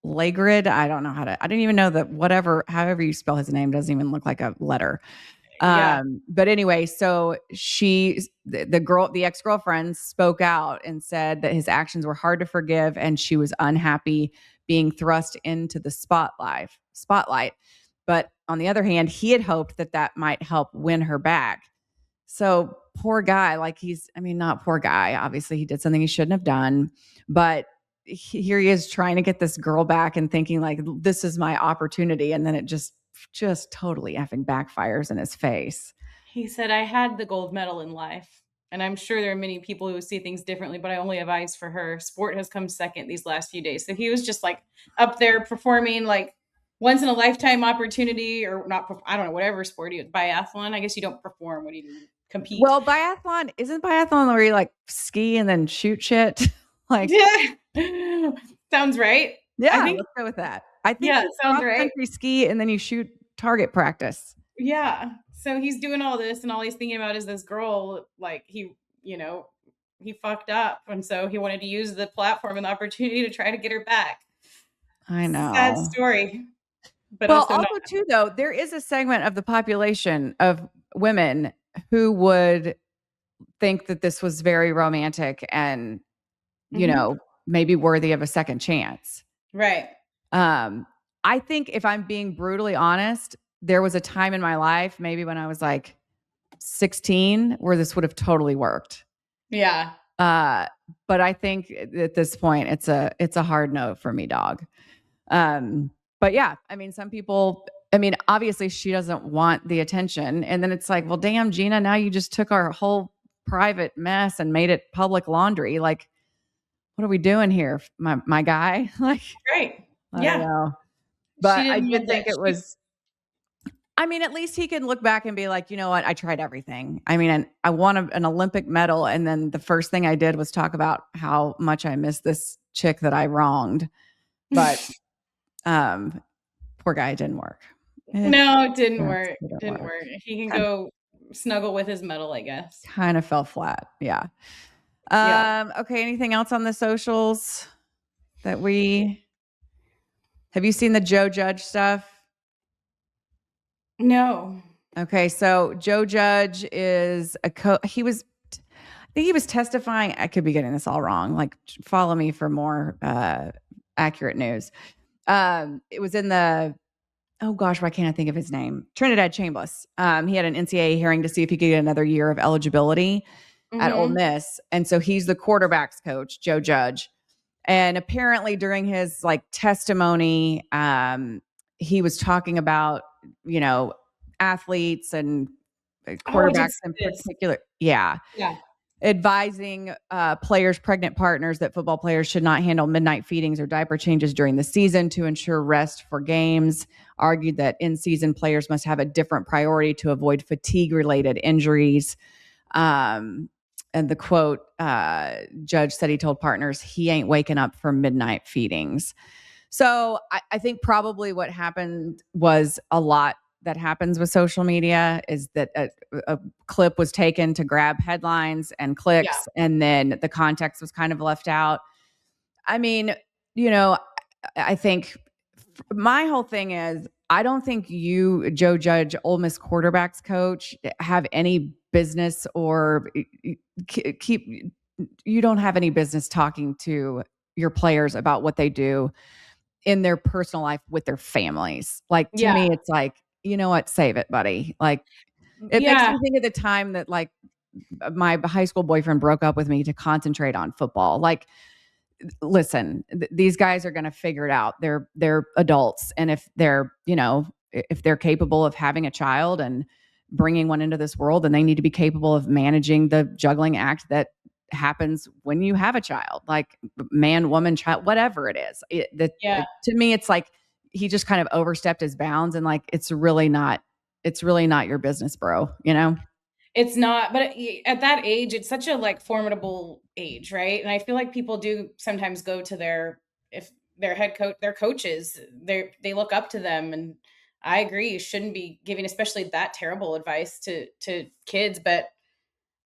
[SPEAKER 1] Legrid. I don't know I didn't even know that however you spell his name doesn't even look like a letter. But anyway, so the ex-girlfriend spoke out and said that his actions were hard to forgive and she was unhappy being thrust into the spotlight. But on the other hand, he had hoped that might help win her back. So poor guy, not poor guy. Obviously he did something he shouldn't have done, but here he is trying to get this girl back and thinking like, this is my opportunity. And then it just totally effing backfires in his face.
[SPEAKER 3] He said, I had the gold medal in life. And I'm sure there are many people who see things differently, but I only have eyes for her. Sport has come second these last few days. So he was just like up there performing like once in a lifetime opportunity, or not, I don't know, whatever sport he was. Biathlon. I guess you don't perform. What do you do? Compete?
[SPEAKER 1] Well, isn't biathlon where you like ski and then shoot shit? Like,
[SPEAKER 3] yeah. Sounds right.
[SPEAKER 1] Yeah, let's go with that. I think
[SPEAKER 3] it sounds right.
[SPEAKER 1] Country ski and then you shoot target practice.
[SPEAKER 3] Yeah. So he's doing all this and all he's thinking about is this girl, like he fucked up. And so he wanted to use the platform and the opportunity to try to get her back.
[SPEAKER 1] I know.
[SPEAKER 3] Sad story. But
[SPEAKER 1] also too, though, there is a segment of the population of women who would think that this was very romantic and, maybe worthy of a second chance.
[SPEAKER 3] Right.
[SPEAKER 1] I think if I'm being brutally honest, there was a time in my life, maybe when I was like 16, where this would have totally worked.
[SPEAKER 3] Yeah.
[SPEAKER 1] But I think at this point it's a hard no for me, dog. But yeah, I mean, some people, I mean, obviously she doesn't want the attention. And then it's like, well, damn, Gina, now you just took our whole private mess and made it public laundry. Like, what are we doing here? My guy? Like,
[SPEAKER 3] Right.
[SPEAKER 1] I don't
[SPEAKER 3] Yeah.
[SPEAKER 1] know.
[SPEAKER 3] She
[SPEAKER 1] But I
[SPEAKER 3] didn't
[SPEAKER 1] did
[SPEAKER 3] want
[SPEAKER 1] think
[SPEAKER 3] that.
[SPEAKER 1] it was, I mean, at least he can look back and be like, you know what? I tried everything. I mean, I won an Olympic medal. And then the first thing I did was talk about how much I miss this chick that I wronged. But poor guy, it didn't work.
[SPEAKER 3] No, it didn't
[SPEAKER 1] Yes,
[SPEAKER 3] work.
[SPEAKER 1] it
[SPEAKER 3] Didn't work. He can
[SPEAKER 1] Kind of-
[SPEAKER 3] go snuggle with his medal, I guess.
[SPEAKER 1] Kind of fell flat. Yeah.
[SPEAKER 3] Yeah.
[SPEAKER 1] Okay. Anything else on the socials that have you seen the Joe Judge stuff?
[SPEAKER 3] No.
[SPEAKER 1] Okay. So Joe Judge is I think he was testifying. I could be getting this all wrong. Like, follow me for more accurate news. It was in the, oh gosh, why can't I think of his name? Trinidad Chambliss. He had an NCAA hearing to see if he could get another year of eligibility at Ole Miss. And so he's the quarterbacks coach, Joe Judge. And apparently during his like testimony, he was talking about, you know, athletes and quarterbacks in particular. Yeah.
[SPEAKER 3] Yeah.
[SPEAKER 1] Advising players' pregnant partners that football players should not handle midnight feedings or diaper changes during the season to ensure rest for games. Argued that in-season players must have a different priority to avoid fatigue-related injuries. And the quote, Judge said he told partners he ain't waking up for midnight feedings. So I think probably what happened was a lot that happens with social media is that a clip was taken to grab headlines and clicks, and then the context was kind of left out. I mean, you know, I think my whole thing is I don't think you, Joe Judge, Ole Miss quarterbacks coach, have any business or you don't have any business talking to your players about what they do in their personal life with their families. Like, to me, it's like, you know what? Save it, buddy. Like, it makes me think of the time that like my high school boyfriend broke up with me to concentrate on football. Like, listen, these guys are going to figure it out. They're adults. And if they're, you know, if they're capable of having a child and bringing one into this world, then they need to be capable of managing the juggling act that happens when you have a child, like man, woman, child, whatever it is. To me, it's like he just kind of overstepped his bounds, and like it's really not your business, bro. You know,
[SPEAKER 3] it's not. But at that age, it's such a like formidable age, right? And I feel like people do sometimes go to their head coach, their coaches, they look up to them, and I agree, you shouldn't be giving especially that terrible advice to kids, but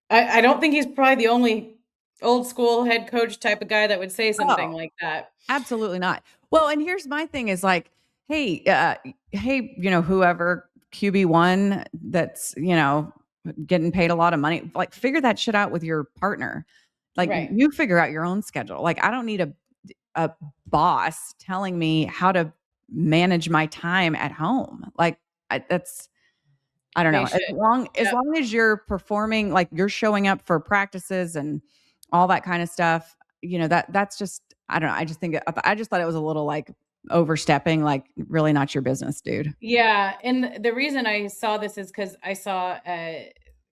[SPEAKER 3] I don't think he's probably the only old school head coach type of guy that would say something like that.
[SPEAKER 1] Absolutely not. Well, and here's my thing is like, hey, you know, whoever QB1 that's, you know, getting paid a lot of money, like figure that shit out with your partner. Like you figure out your own schedule. Like I don't need a boss telling me how to manage my time at home. Like I don't know. As long as you're performing, like you're showing up for practices and all that kind of stuff, you know, that's just, I don't know. I just thought it was a little like overstepping, like really not your business, dude.
[SPEAKER 3] Yeah. And the reason I saw this is because I saw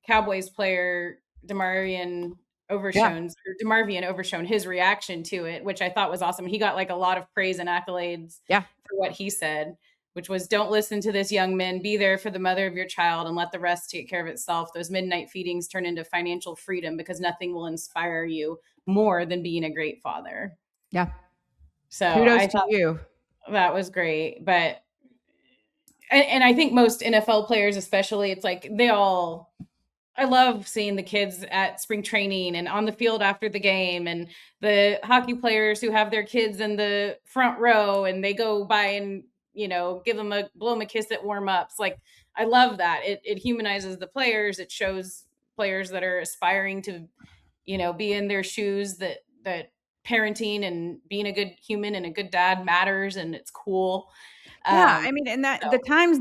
[SPEAKER 3] Cowboys player DeMarvion Overshone his reaction to it, which I thought was awesome. He got like a lot of praise and accolades for what he said, which was, don't listen to this young man, be there for the mother of your child and let the rest take care of itself. Those midnight feedings turn into financial freedom because nothing will inspire you more than being a great father.
[SPEAKER 1] Yeah.
[SPEAKER 3] So
[SPEAKER 1] kudos to you.
[SPEAKER 3] That was great. But, and I think most NFL players, especially, it's like I love seeing the kids at spring training and on the field after the game, and the hockey players who have their kids in the front row and they go by and, you know, blow them a kiss at warm ups. Like, I love that. It humanizes the players. It shows players that are aspiring to, you know, be in their shoes, that parenting and being a good human and a good dad matters, and it's cool.
[SPEAKER 1] Yeah, I mean, and the times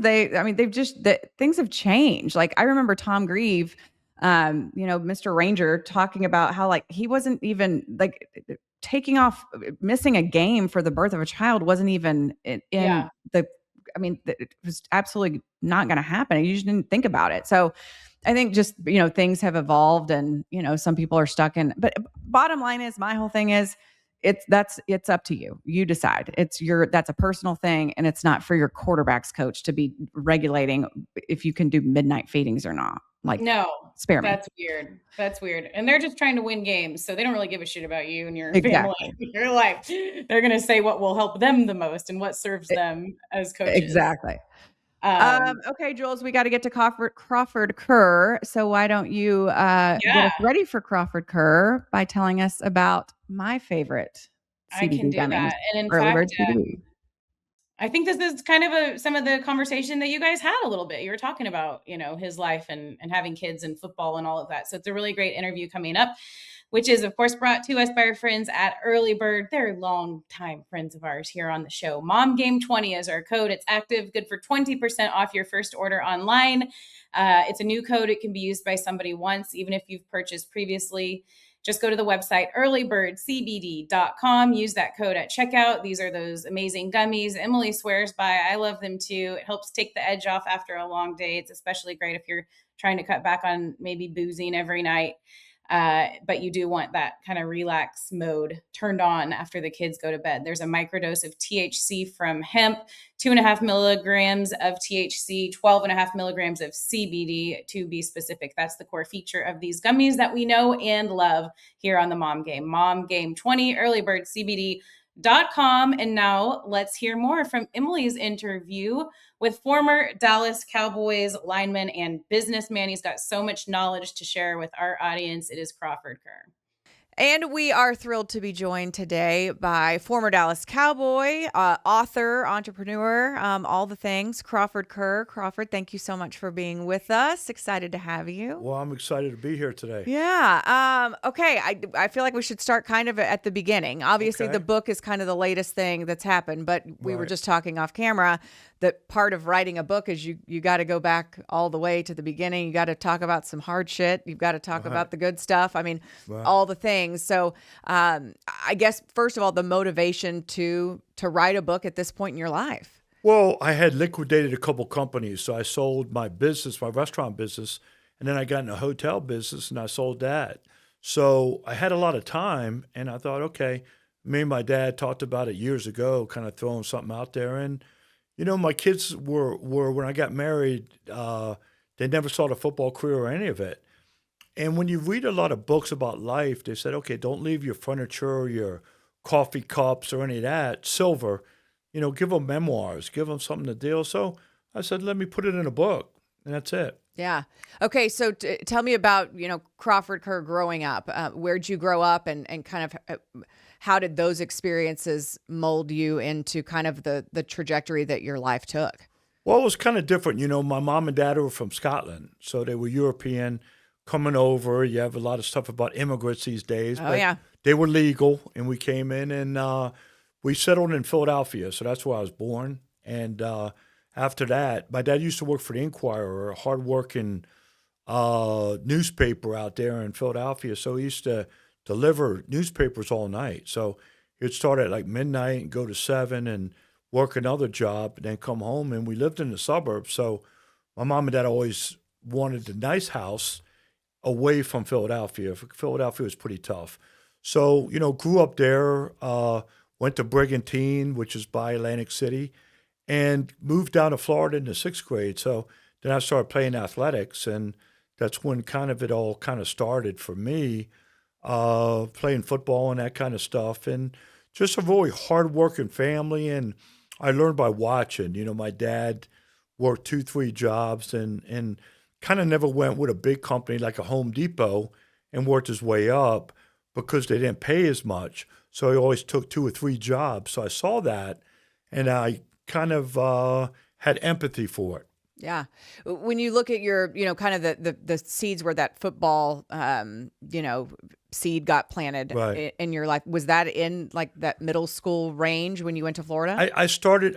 [SPEAKER 1] things have changed. Like I remember Tom Grieve Mr. Ranger talking about how like he wasn't even like taking off, missing a game for the birth of a child wasn't even in
[SPEAKER 3] Yeah.
[SPEAKER 1] the. I mean, it was absolutely not going to happen. You just didn't think about it. So I think just, things have evolved and, some people are stuck in, but bottom line is my whole thing is it's up to you. You decide. That's a personal thing. And it's not for your quarterback's coach to be regulating if you can do midnight feedings or not. Like,
[SPEAKER 3] No,
[SPEAKER 1] spare me.
[SPEAKER 3] that's weird. That's weird. And they're just trying to win games. So they don't really give a shit about you and your family,
[SPEAKER 1] Exactly.
[SPEAKER 3] your life. They're going to say what will help them the most and what serves them as coaches.
[SPEAKER 1] Exactly.
[SPEAKER 3] Um,
[SPEAKER 1] Okay, Jules, we got to get to Crawford Kerr. So why don't you get us ready for Crawford Kerr by telling us about my favorite
[SPEAKER 3] I can
[SPEAKER 1] CBD
[SPEAKER 3] do
[SPEAKER 1] gummies,
[SPEAKER 3] that. And in
[SPEAKER 1] Early
[SPEAKER 3] fact,
[SPEAKER 1] Bird CBD.
[SPEAKER 3] I think this is kind of some of the conversation that you guys had a little bit. You were talking about, his life and having kids and football and all of that. So it's a really great interview coming up, which is of course brought to us by our friends at Early Bird. They're longtime friends of ours here on the show. Mom Game 20 is our code. It's active, good for 20% off your first order online. It's a new code. It can be used by somebody once, even if you've purchased previously. Just go to the website earlybirdcbd.com. Use that code at checkout. These are those amazing gummies Emily swears by. I love them too. It helps take the edge off after a long day. It's especially great if you're trying to cut back on maybe boozing every night. But you do want that kind of relax mode turned on after the kids go to bed. There's a microdose of THC from hemp, 2.5 milligrams of THC, 12.5 milligrams of CBD to be specific. That's the core feature of these gummies that we know and love here on the Mom Game. Mom Game 20, earlybirdcbd.com. And now let's hear more from Emily's interview with former Dallas Cowboys lineman and businessman. He's got so much knowledge to share with our audience. It is Crawford Ker.
[SPEAKER 1] And we are thrilled to be joined today by former Dallas Cowboy, author, entrepreneur, all the things, Crawford Ker. Crawford, thank you so much for being with us. Excited to have you.
[SPEAKER 4] Well, I'm excited to be here today.
[SPEAKER 1] Yeah. Okay. I feel like we should start kind of at the beginning. Obviously,
[SPEAKER 4] Okay.
[SPEAKER 1] the book is kind of the latest thing that's happened, but we were
[SPEAKER 4] Right.
[SPEAKER 1] just talking off camera that part of writing a book is you got to go back all the way to the beginning. You got to talk about some hard shit. You've got to talk about the good stuff. I mean, all the things. So I guess, first of all, the motivation to write a book at this point in your life.
[SPEAKER 4] Well, I had liquidated a couple companies, so I sold my business, my restaurant business, and then I got in the hotel business and I sold that. So I had a lot of time, and I thought, okay, me and my dad talked about it years ago, kind of throwing something out there. And, my kids were when I got married, they never saw the football career or any of it. And when you read a lot of books about life, they said, okay, don't leave your furniture, your coffee cups or any of that, silver. Give them memoirs, give them something to deal. So I said, let me put it in a book, and that's it.
[SPEAKER 1] Yeah. Okay. So tell me about, Crawford Ker growing up. Where'd you grow up and kind of how did those experiences mold you into kind of the trajectory that your life took?
[SPEAKER 4] Well, it was kind of different. My mom and dad were from Scotland, so they were European coming over. You have a lot of stuff about immigrants these days.
[SPEAKER 1] Oh, yeah.
[SPEAKER 4] They were legal, and we came in, and we settled in Philadelphia, so that's where I was born. And after that, my dad used to work for the Inquirer, a hardworking newspaper out there in Philadelphia. So he used to deliver newspapers all night. So he'd start at like midnight and go to 7 and work another job and then come home. And we lived in the suburbs. So my mom and dad always wanted a nice house away from Philadelphia. Philadelphia was pretty tough. So, grew up there, went to Brigantine, which is by Atlantic City, and moved down to Florida in the 6th grade. So then I started playing athletics, and that's when it all kind of started for me, playing football and that kind of stuff. And just a really hardworking family, and I learned by watching. My dad worked 2-3 jobs and kind of never went with a big company like a Home Depot and worked his way up because they didn't pay as much. So he always took 2 or 3 jobs. So I saw that, and I kind of had empathy for it.
[SPEAKER 1] Yeah. When you look at your, kind of the seeds where that football, seed got planted in your life, was that in like that middle school range when you went to Florida?
[SPEAKER 4] I started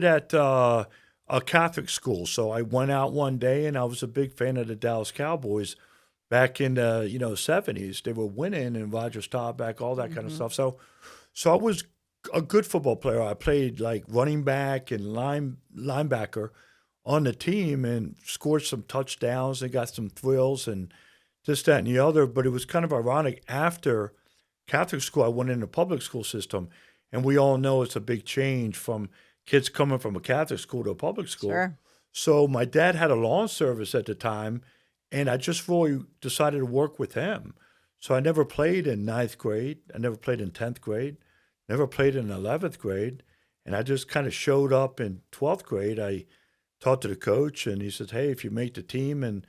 [SPEAKER 4] at a Catholic school. So I went out one day, and I was a big fan of the Dallas Cowboys. back in the 70s. They were winning and Roger Staubach, all that kind of stuff. So I was a good football player. I played like running back and linebacker on the team and scored some touchdowns and got some thrills and this, that, and the other. But it was kind of ironic. After Catholic school, I went in the public school system, and we all know it's a big change from kids coming from a Catholic school to a public school.
[SPEAKER 1] Sure.
[SPEAKER 4] So my dad had a lawn service at the time, and I just really decided to work with him. So I never played in ninth grade. I never played in 10th grade. Never played in 11th grade. And I just kind of showed up in 12th grade. I talked to the coach, and he said, hey, if you make the team and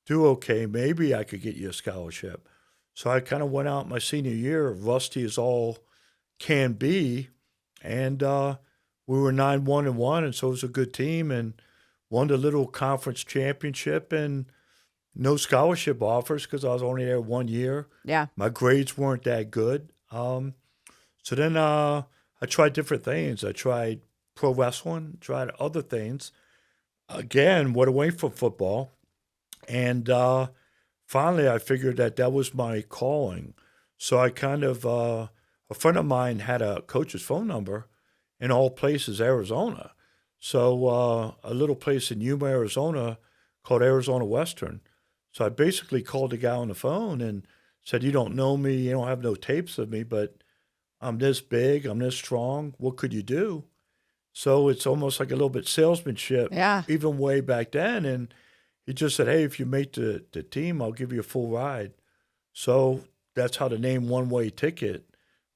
[SPEAKER 4] do okay, maybe I could get you a scholarship. So I kind of went out my senior year, rusty as all can be, and we were 9-1-1, and so it was a good team, and won the little conference championship, and no scholarship offers because I was only there 1 year.
[SPEAKER 1] Yeah.
[SPEAKER 4] My grades weren't that good. So then I tried different things. I tried pro wrestling, tried other things. Again, went away from football. And finally, I figured that was my calling. So I kind of, a friend of mine had a coach's phone number in all places, Arizona. So a little place in Yuma, Arizona called Arizona Western. So I basically called the guy on the phone and said, you don't know me, you don't have no tapes of me, but I'm this big, I'm this strong. What could you do? So it's almost like a little bit salesmanship, even way back then. And he just said, hey, if you make the team, I'll give you a full ride. So that's how the name One Way Ticket.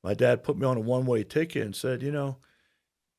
[SPEAKER 4] My dad put me on a one-way ticket and said,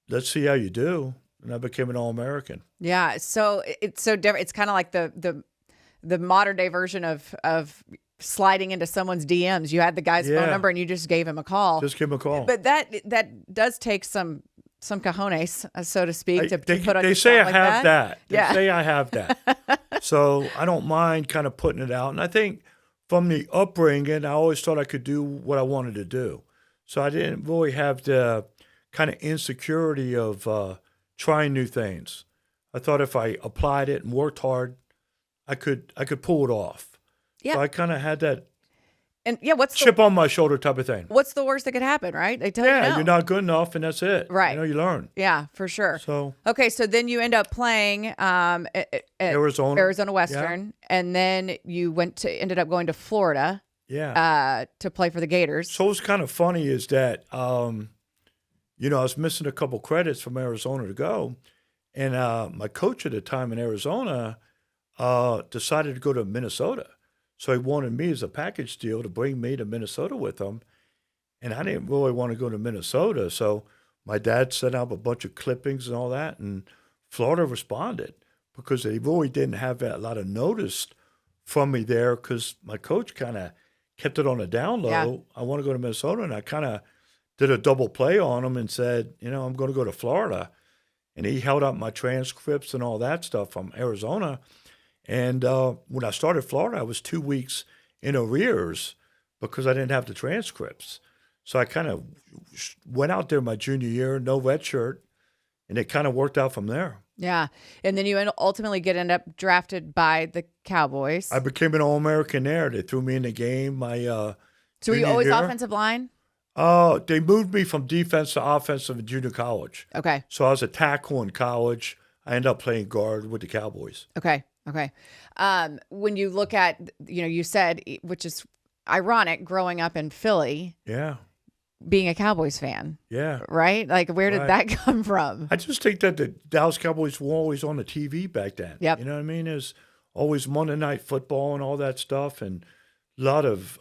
[SPEAKER 4] let's see how you do. And I became an All-American.
[SPEAKER 1] Yeah. So it's so different. It's kind of like the modern day version of sliding into someone's DMs. You had the guy's phone number and you just gave him a call.
[SPEAKER 4] Just give him a call.
[SPEAKER 1] But that does take some cojones, so to speak, to put on.
[SPEAKER 4] They say I
[SPEAKER 1] like
[SPEAKER 4] have that. They
[SPEAKER 1] Yeah.
[SPEAKER 4] say I have that. So I don't mind kind of putting it out. And I think from the upbringing, I always thought I could do what I wanted to do. So I didn't really have the kind of insecurity of trying new things. I thought if I applied it and worked hard, I could pull it off.
[SPEAKER 1] Yeah.
[SPEAKER 4] So I kind of had that
[SPEAKER 1] And what's
[SPEAKER 4] chip on my shoulder type of thing.
[SPEAKER 1] what's the worst that could happen, right? They tell you no.
[SPEAKER 4] You're not good enough, and that's it.
[SPEAKER 1] Right.
[SPEAKER 4] You learn.
[SPEAKER 1] Yeah, for sure.
[SPEAKER 4] So
[SPEAKER 1] okay, so then you end up playing at
[SPEAKER 4] Arizona
[SPEAKER 1] Western, and then you ended up going to Florida.
[SPEAKER 4] Yeah.
[SPEAKER 1] To play for the Gators.
[SPEAKER 4] So what's kind of funny is that I was missing a couple credits from Arizona to go, and my coach at the time in Arizona decided to go to Minnesota. So he wanted me as a package deal to bring me to Minnesota with him. And I didn't really want to go to Minnesota. So my dad sent out a bunch of clippings and all that. And Florida responded because they really didn't have a lot of notice from me there because my coach kind of kept it on a down low.
[SPEAKER 1] Yeah.
[SPEAKER 4] I want to go to Minnesota. And I kind of did a double play on him and said, I'm going to go to Florida. And he held up my transcripts and all that stuff from Arizona. And when I started Florida, I was 2 weeks in arrears because I didn't have the transcripts. So I kind of went out there my junior year, no red shirt, and it kind of worked out from there.
[SPEAKER 1] Yeah. And then you ultimately end up drafted by the Cowboys.
[SPEAKER 4] I became an All-American there. They threw me in the game.
[SPEAKER 1] So were you always offensive line?
[SPEAKER 4] They moved me from defense to offensive in junior college.
[SPEAKER 1] Okay.
[SPEAKER 4] So I was a tackle in college. I ended up playing guard with the Cowboys.
[SPEAKER 1] Okay. When you look at, you said, which is ironic, growing up in Philly, being a Cowboys fan, right? Like, where did that come from?
[SPEAKER 4] I just think that the Dallas Cowboys were always on the TV back then.
[SPEAKER 1] Yep.
[SPEAKER 4] You know what I mean? There's always Monday Night Football and all that stuff, and a lot of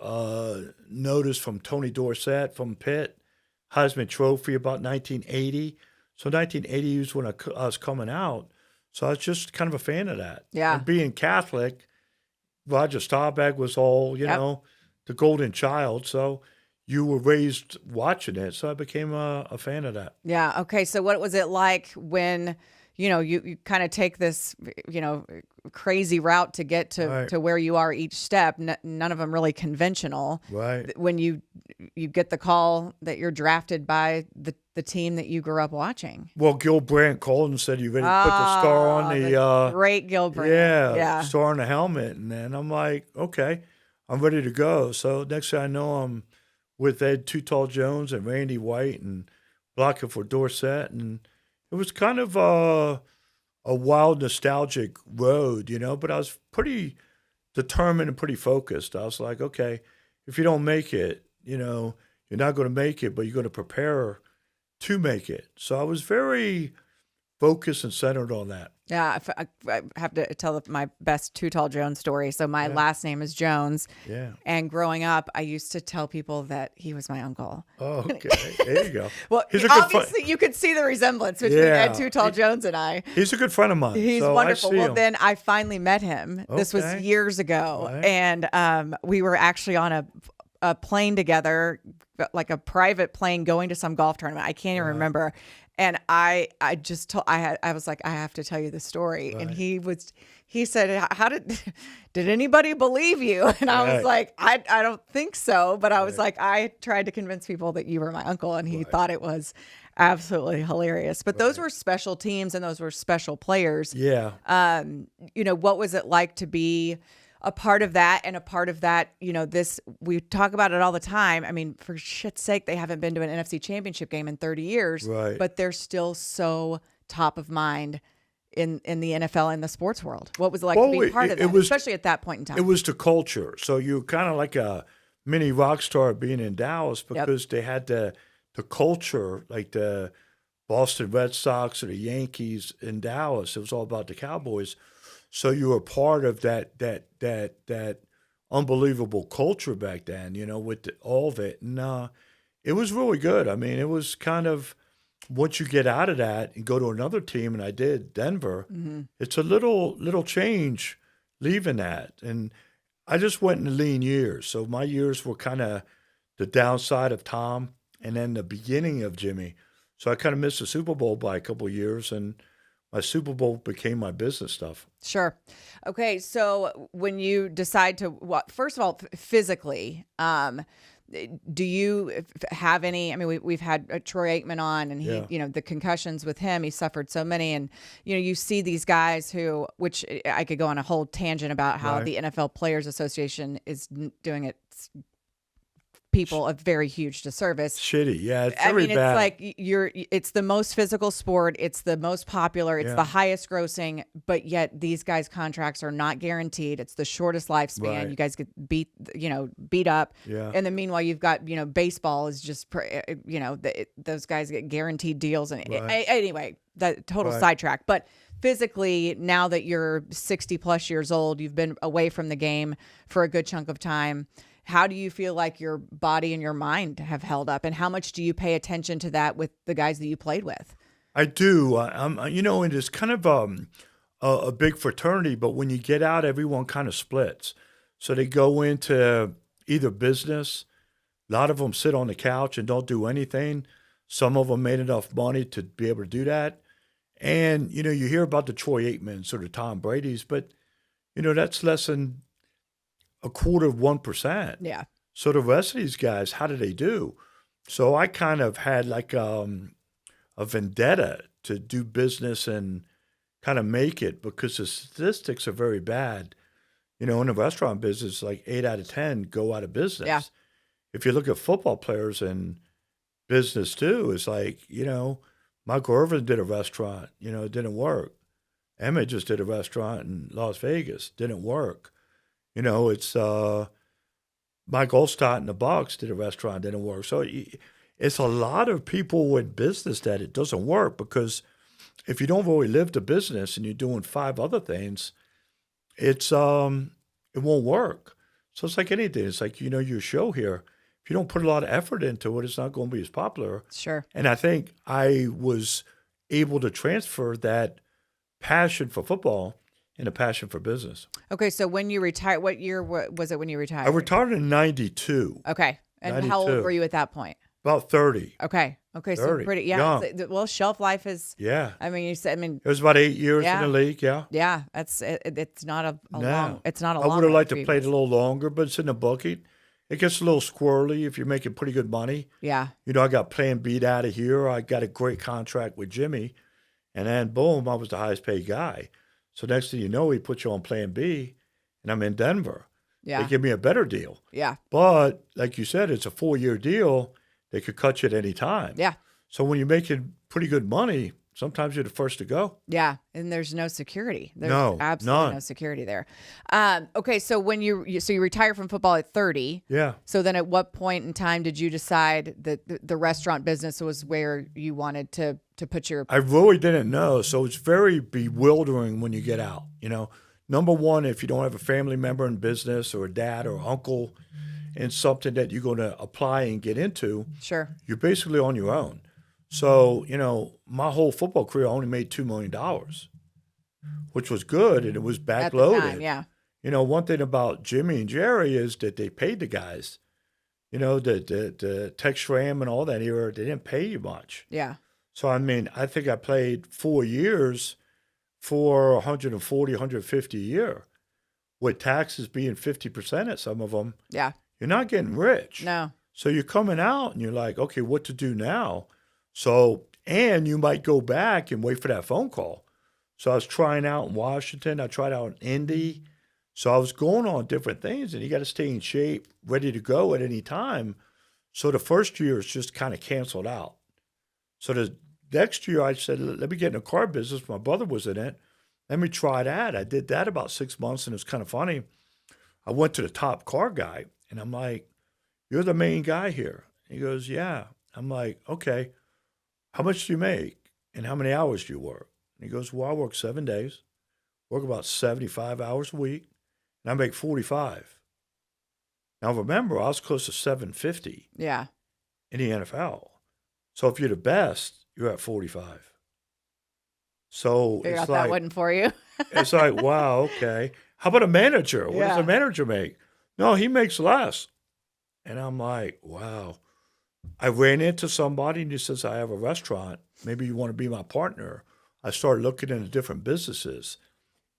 [SPEAKER 4] notice from Tony Dorsett from Pitt, Heisman Trophy about 1980. So 1980 was when I was coming out. So I was just kind of a fan of that.
[SPEAKER 1] Yeah.
[SPEAKER 4] And being Catholic, Roger Staubach was all, the golden child. So you were raised watching it. So I became a fan of that.
[SPEAKER 1] Yeah. Okay. So what was it like when, you kind of take this, crazy route to get to where you are each step, none of them really conventional.
[SPEAKER 4] Right.
[SPEAKER 1] When you get the call that you're drafted by the team that you grew up watching.
[SPEAKER 4] Well, Gil Brandt called and said, you ready to put the star on the
[SPEAKER 1] great Gil Brandt.
[SPEAKER 4] Yeah, star on the helmet. And then I'm like, okay. I'm ready to go. So next thing I know, I'm with Ed Too Tall Jones and Randy White and blocking for Dorsett. And it was kind of a wild, nostalgic road, but I was pretty determined and pretty focused. I was like, okay, if you don't make it, you're not going to make it, but you're going to prepare to make it. So I was very focused and centered on that.
[SPEAKER 1] Yeah, I have to tell my best Too Tall Jones story. So my last name is Jones.
[SPEAKER 4] Yeah.
[SPEAKER 1] And growing up, I used to tell people that he was my uncle.
[SPEAKER 4] Oh, okay. There you go.
[SPEAKER 1] Well,
[SPEAKER 4] He's a good
[SPEAKER 1] obviously, you could see the resemblance between Ed Too Tall Jones and I.
[SPEAKER 4] He's a good friend of mine.
[SPEAKER 1] He's
[SPEAKER 4] so
[SPEAKER 1] wonderful.
[SPEAKER 4] I see
[SPEAKER 1] Well,
[SPEAKER 4] him.
[SPEAKER 1] then I finally met him. This was
[SPEAKER 4] Okay.
[SPEAKER 1] years ago.
[SPEAKER 4] Right.
[SPEAKER 1] And we were actually on a plane together, like a private plane going to some golf tournament. I can't even remember. And I was like, I have to tell you the story.
[SPEAKER 4] Right.
[SPEAKER 1] And he said, how did anybody believe you? And I was like, I don't think so. But I was like, I tried to convince people that you were my uncle, and he thought it was absolutely hilarious. But those were special teams and those were special players.
[SPEAKER 4] Yeah.
[SPEAKER 1] What was it like to be a part of that? And a part of that, we talk about it all the time. I mean, for shit's sake, they haven't been to an NFC championship game in 30 years,
[SPEAKER 4] Right.
[SPEAKER 1] but they're still so top of mind in the NFL and the sports world. What was it like to be part of that, especially at that point in time?
[SPEAKER 4] It was the culture. So you're kind of like a mini rock star being in Dallas because they had the culture, like the Boston Red Sox or the Yankees in Dallas. It was all about the Cowboys. So you were part of that unbelievable culture back then, with all of it. And it was really good. I mean, it was kind of, once you get out of that and go to another team, and I did, Denver, it's a little change leaving that. And I just went in lean years. So my years were kind of the downside of Tom and then the beginning of Jimmy. So I kind of missed the Super Bowl by a couple of years, and my Super Bowl became my business stuff.
[SPEAKER 1] Sure. Okay. So when you decide to, first of all, physically, do you have any? I mean, we've had Troy Aikman on, and he, the concussions with him, he suffered so many, and you see these guys who, which I could go on a whole tangent about how the NFL Players Association is doing it. People a very huge disservice.
[SPEAKER 4] Shitty, yeah, it's very bad.
[SPEAKER 1] It's like it's the most physical sport. It's the most popular. It's the highest grossing, but yet these guys' contracts are not guaranteed. It's the shortest lifespan.
[SPEAKER 4] Right.
[SPEAKER 1] You guys get beat up.
[SPEAKER 4] Yeah.
[SPEAKER 1] And then meanwhile, you've got, baseball is just, those guys get guaranteed deals. And anyway, that total sidetrack. But physically, now that you're 60 plus years old, you've been away from the game for a good chunk of time. How do you feel like your body and your mind have held up, and how much do you pay attention to that with the guys that you played with?
[SPEAKER 4] I do. And it's kind of a big fraternity, but when you get out, everyone kind of splits. So they go into either business. A lot of them sit on the couch and don't do anything. Some of them made enough money to be able to do that. And, you hear about the Troy Aikmans or the Tom Brady's, but, that's less than a quarter of 1%.
[SPEAKER 1] Yeah.
[SPEAKER 4] So the rest of these guys, how do they do? So I kind of had like a vendetta to do business and kind of make it, because the statistics are very bad. In the restaurant business, like 8 out of 10 go out of business.
[SPEAKER 1] Yeah.
[SPEAKER 4] If you look at football players in business too, it's like, Michael Irvin did a restaurant, it didn't work. Emmett just did a restaurant in Las Vegas, didn't work. It's Mike Olstott in the Bucks did a restaurant, didn't work. So it's a lot of people in business that it doesn't work, because if you don't really live the business and you're doing 5 other things, it won't work. So it's like anything. It's like, your show here, if you don't put a lot of effort into it, it's not going to be as popular.
[SPEAKER 1] Sure.
[SPEAKER 4] And I think I was able to transfer that passion for football and a passion for business.
[SPEAKER 1] Okay, so when you retired, what year was it when you retired?
[SPEAKER 4] I retired in 92.
[SPEAKER 1] Okay. And
[SPEAKER 4] 92.
[SPEAKER 1] how old were you at that point?
[SPEAKER 4] About 30.
[SPEAKER 1] Okay, so
[SPEAKER 4] 30.
[SPEAKER 1] pretty,
[SPEAKER 4] Young.
[SPEAKER 1] Well, shelf life is,
[SPEAKER 4] Yeah.
[SPEAKER 1] I mean, you said,
[SPEAKER 4] It was about 8 years in the league, yeah.
[SPEAKER 1] Yeah, it's not a
[SPEAKER 4] No.
[SPEAKER 1] long, it's not a
[SPEAKER 4] I
[SPEAKER 1] long
[SPEAKER 4] would have
[SPEAKER 1] one
[SPEAKER 4] liked
[SPEAKER 1] for
[SPEAKER 4] to
[SPEAKER 1] you
[SPEAKER 4] play it
[SPEAKER 1] guys.
[SPEAKER 4] a little longer, but it's in the bucket. It gets a little squirrely if you're making pretty good money.
[SPEAKER 1] Yeah.
[SPEAKER 4] I got Plan B out of here. I got a great contract with Jimmy. And then, boom, I was the highest paid guy. So next thing you know, he put you on Plan B, and I'm in Denver.
[SPEAKER 1] Yeah.
[SPEAKER 4] They give me a better deal.
[SPEAKER 1] Yeah.
[SPEAKER 4] But like you said, it's a 4-year deal. They could cut you at any time.
[SPEAKER 1] Yeah.
[SPEAKER 4] So when you're making pretty good money, sometimes you're the first to go.
[SPEAKER 1] Yeah. And there's no security. There's
[SPEAKER 4] No,
[SPEAKER 1] absolutely
[SPEAKER 4] none.
[SPEAKER 1] no security there. Okay. So when you retire from football at 30.
[SPEAKER 4] Yeah.
[SPEAKER 1] So then at what point in time did you decide that the restaurant business was where you wanted to put your...
[SPEAKER 4] I really didn't know. So it's very bewildering when you get out. Number one, if you don't have a family member in business or a dad or uncle in something that you're going to apply and get into,
[SPEAKER 1] Sure.
[SPEAKER 4] you're basically on your own. So, my whole football career I only made $2 million, which was good, and it was
[SPEAKER 1] At the
[SPEAKER 4] backloaded.
[SPEAKER 1] time, yeah.
[SPEAKER 4] One thing about Jimmy and Jerry is that they paid the guys. The Tex Schramm and all that era, they didn't pay you much.
[SPEAKER 1] Yeah.
[SPEAKER 4] So, I think I played 4 years for 140, 150 a year, with taxes being 50% at some of them.
[SPEAKER 1] Yeah.
[SPEAKER 4] You're not getting rich.
[SPEAKER 1] No.
[SPEAKER 4] So you're coming out and you're like, okay, what to do now? So, and you might go back and wait for that phone call. So I was trying out in Washington. I tried out in Indy. So I was going on different things, and you got to stay in shape, ready to go at any time. So the first year is just kind of canceled out. So the next year I said, let me get in the car business. My brother was in it. Let me try that. I did that about 6 months, and it was kind of funny. I went to the top car guy, and I'm like, you're the main guy here. He goes, yeah. I'm like, okay, how much do you make and how many hours do you work? And he goes, well, I work 7 days, work about 75 hours a week, and I make 45. Now, remember, I was close to 750
[SPEAKER 1] Yeah.
[SPEAKER 4] in the NFL. So if you're the best, you're at 45. So
[SPEAKER 1] Figured
[SPEAKER 4] it's
[SPEAKER 1] out
[SPEAKER 4] like,
[SPEAKER 1] that wasn't for you.
[SPEAKER 4] it's like, wow, okay. How about a manager? What does
[SPEAKER 1] Yeah.
[SPEAKER 4] a manager make? No, he makes less. And I'm like, wow. I ran into somebody and he says, I have a restaurant. Maybe you want to be my partner. I started looking into different businesses.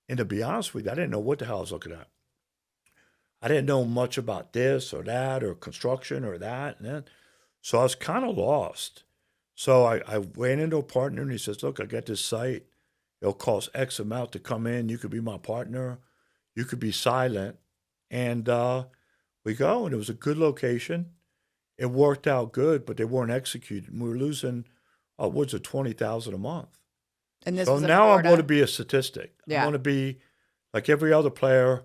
[SPEAKER 4] And to be honest with you, I didn't know what the hell I was looking at. I didn't know much about this or that or construction or that. And then, so I was kind of lost. So I ran into a partner and he says, look, I got this site. It'll cost X amount to come in. You could be my partner. You could be silent. And we go, and it was a good location. It worked out good, but they weren't executed. We were losing upwards of $20,000 a month.
[SPEAKER 1] And this
[SPEAKER 4] So
[SPEAKER 1] was in
[SPEAKER 4] now I'm
[SPEAKER 1] Florida.
[SPEAKER 4] going to be a statistic.
[SPEAKER 1] Yeah.
[SPEAKER 4] I'm going to be like every other player,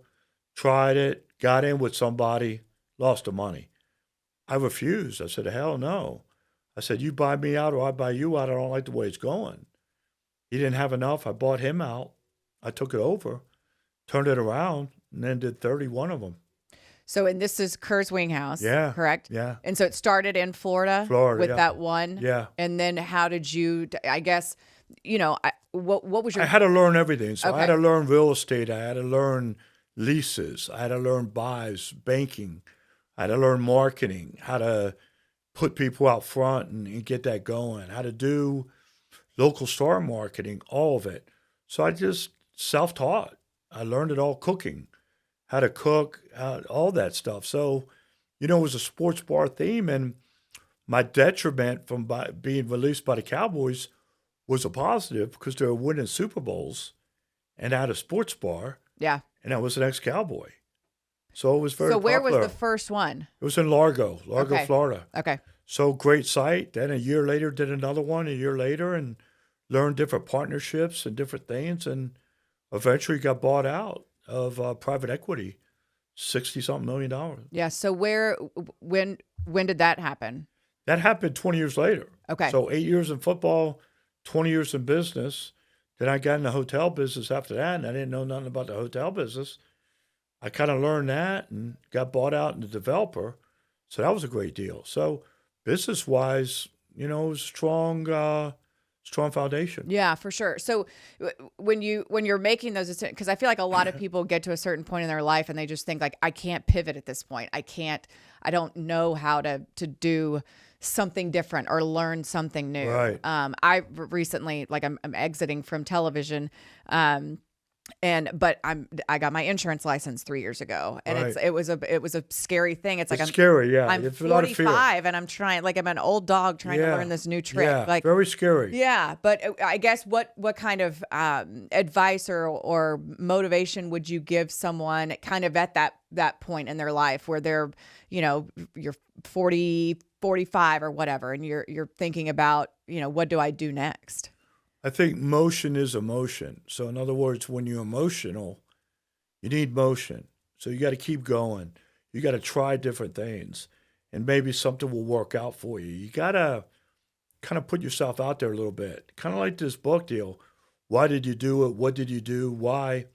[SPEAKER 4] tried it, got in with somebody, lost the money. I refused. I said, hell no. I said, you buy me out or I buy you out. I don't like the way it's going. He didn't have enough. I bought him out. I took it over, turned it around, and then did 31 of them.
[SPEAKER 1] So, and this is Ker's Wing House,
[SPEAKER 4] Yeah.
[SPEAKER 1] correct?
[SPEAKER 4] Yeah.
[SPEAKER 1] And so it started in Florida, with
[SPEAKER 4] yeah.
[SPEAKER 1] that one.
[SPEAKER 4] Yeah.
[SPEAKER 1] And then how did you, I guess, what was your...
[SPEAKER 4] I had to learn everything. So I had
[SPEAKER 1] Okay.
[SPEAKER 4] to learn real estate. I had to learn leases. I had to learn buys, banking. I had to learn marketing, how to put people out front and get that going, how to do local store marketing, all of it. So I just self-taught. I learned it all, cooking, how to cook, all that stuff. So, it was a sports bar theme, and my detriment from being released by the Cowboys was a positive because they were winning Super Bowls and I had a sports bar,
[SPEAKER 1] Yeah.
[SPEAKER 4] and I was an ex-Cowboy. So it was very
[SPEAKER 1] So where
[SPEAKER 4] popular.
[SPEAKER 1] was the first one?
[SPEAKER 4] It was in Largo,
[SPEAKER 1] Okay.
[SPEAKER 4] Florida.
[SPEAKER 1] Okay.
[SPEAKER 4] So great site. Then a year later, did another one a year later and learned different partnerships and different things, and eventually got bought out of private equity, $60-something million.
[SPEAKER 1] Yeah. So when did that happen?
[SPEAKER 4] That happened 20 years later.
[SPEAKER 1] Okay.
[SPEAKER 4] So 8 years in football, 20 years in business. Then I got in the hotel business after that, and I didn't know nothing about the hotel business. I kind of learned that and got bought out in the developer. So that was a great deal. So business-wise, it was a strong foundation.
[SPEAKER 1] Yeah, for sure. So when you're making those decisions, because I feel like a lot of people get to a certain point in their life and they just think like, I can't pivot at this point. I don't know how to do something different or learn something new.
[SPEAKER 4] Right.
[SPEAKER 1] I recently, like I'm exiting from television, but I got my insurance license 3 years ago, and
[SPEAKER 4] Right.
[SPEAKER 1] it was a scary thing. It's like
[SPEAKER 4] It's scary, yeah.
[SPEAKER 1] I'm
[SPEAKER 4] It's a lot of fear.
[SPEAKER 1] 45 and I'm trying, like I'm an old dog trying to
[SPEAKER 4] Yeah.
[SPEAKER 1] learn this new trick.
[SPEAKER 4] Yeah,
[SPEAKER 1] Like,
[SPEAKER 4] very scary.
[SPEAKER 1] yeah, but I guess what kind of advice or motivation would you give someone kind of at that point in their life where they're, you're 40, 45 or whatever, and you're thinking about, what do I do next?
[SPEAKER 4] I think motion is emotion. So in other words, when you're emotional, you need motion. So you got to keep going. You got to try different things, and maybe something will work out for you. You got to kind of put yourself out there a little bit. Kind of like this book deal. Why did you do it? What did you do? Why?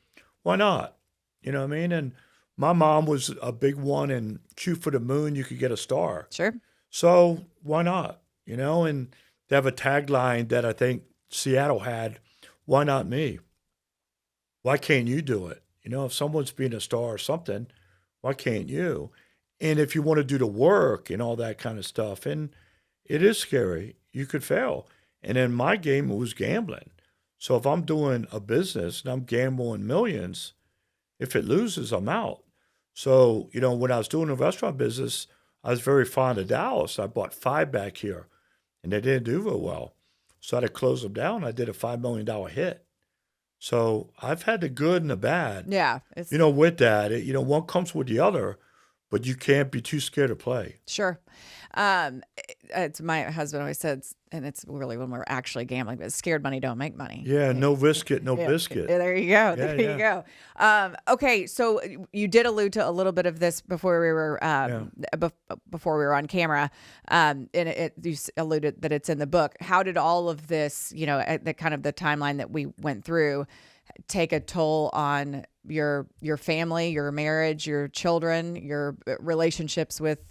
[SPEAKER 4] Why not? You know what I mean? And my mom was a big one, and shoot for the moon, you could get a star.
[SPEAKER 1] Sure.
[SPEAKER 4] So why not? And they have a tagline that I think Seattle had, why not me? Why can't you do it? If someone's being a star or something, why can't you? And if you want to do the work and all that kind of stuff, and it is scary, you could fail. And in my game, it was gambling. So if I'm doing a business and I'm gambling millions, if it loses, I'm out. So, when I was doing the restaurant business, I was very fond of Dallas. I bought 5 back here, and they didn't do very well. So I had to close them down. I did a $5 million hit. So I've had the good and the bad.
[SPEAKER 1] Yeah.
[SPEAKER 4] With that, one comes with the other, but you can't be too scared to play.
[SPEAKER 1] Sure. It's my husband always says, and it's really when we're actually gambling, but scared money don't make money.
[SPEAKER 4] Yeah, no risk it, no
[SPEAKER 1] Yeah.
[SPEAKER 4] biscuit.
[SPEAKER 1] There you go. There you go. Okay, so you did allude to a little bit of this before we were before we were on camera, and you alluded that it's in the book. How did all of this, at the kind of the timeline that we went through, take a toll on your family, your marriage, your children, your relationships with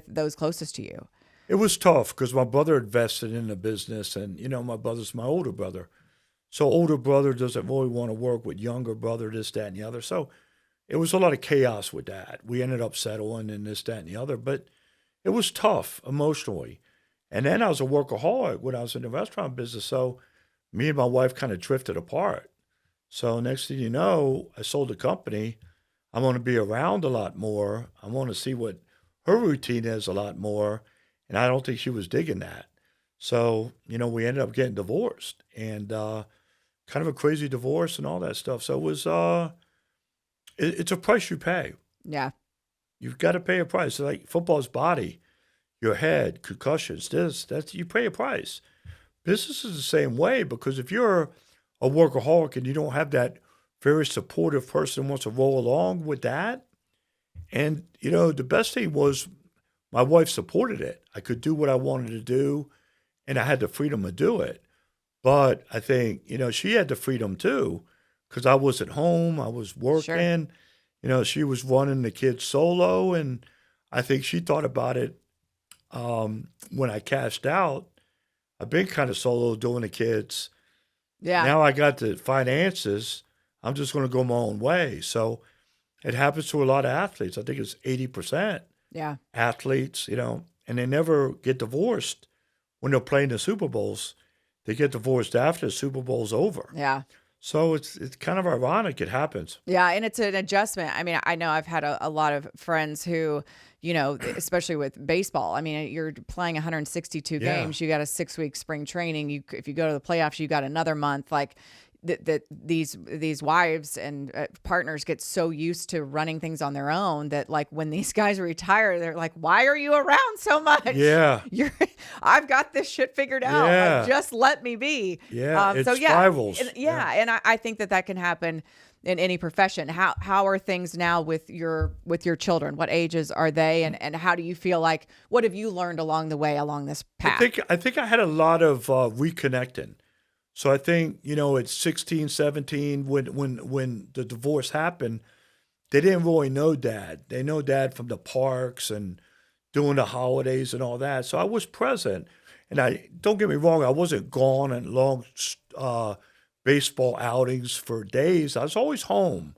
[SPEAKER 1] those closest to you?
[SPEAKER 4] It was tough because my brother invested in the business, and my brother's my older brother. So older brother doesn't really want to work with younger brother, this, that, and the other. So it was a lot of chaos with that. We ended up settling in this, that, and the other, but it was tough emotionally. And then I was a workaholic when I was in the restaurant business. So me and my wife kind of drifted apart. So next thing you know, I sold the company. I want to be around a lot more. I want to see what her routine is a lot more. And I don't think she was digging that. So, we ended up getting divorced, and kind of a crazy divorce and all that stuff. So it was, it's a price you pay.
[SPEAKER 1] Yeah.
[SPEAKER 4] You've got to pay a price. So like football's body, your head, concussions, that's, you pay a price. Business is the same way, because if you're a workaholic and you don't have that very supportive person who wants to roll along with that, and, the best thing was, my wife supported it. I could do what I wanted to do, and I had the freedom to do it. But I think, she had the freedom too, because I was at home, I was working.
[SPEAKER 1] Sure.
[SPEAKER 4] She was running the kids solo, and I think she thought about it when I cashed out. I've been kind of solo doing the kids.
[SPEAKER 1] Yeah.
[SPEAKER 4] Now I got the finances. I'm just going to go my own way. So it happens to a lot of athletes. I think it's 80%.
[SPEAKER 1] Yeah.
[SPEAKER 4] Athletes, and they never get divorced when they're playing the Super Bowls. They get divorced after the Super Bowl's over.
[SPEAKER 1] Yeah.
[SPEAKER 4] So it's kind of ironic it happens.
[SPEAKER 1] Yeah, and it's an adjustment. I mean, I know I've had a lot of friends who, especially with baseball. I mean, you're playing 162 games. You got a 6-week spring training. If you go to the playoffs, you got another month. Like that these wives and partners get so used to running things on their own that, like, when these guys retire, they're like, "Why are you around so much?
[SPEAKER 4] Yeah,
[SPEAKER 1] I've got this shit figured out.
[SPEAKER 4] Yeah.
[SPEAKER 1] Like, just let me be."
[SPEAKER 4] Yeah, it
[SPEAKER 1] so
[SPEAKER 4] spirals.
[SPEAKER 1] And I think that can happen in any profession. How are things now with your children? What ages are they, and how do you feel like? What have you learned along the way along this path?
[SPEAKER 4] I think I had a lot of reconnecting. So I think, at 16, 17, when the divorce happened, they didn't really know Dad. They know Dad from the parks and doing the holidays and all that. So I was present. And don't get me wrong, I wasn't gone on long baseball outings for days. I was always home.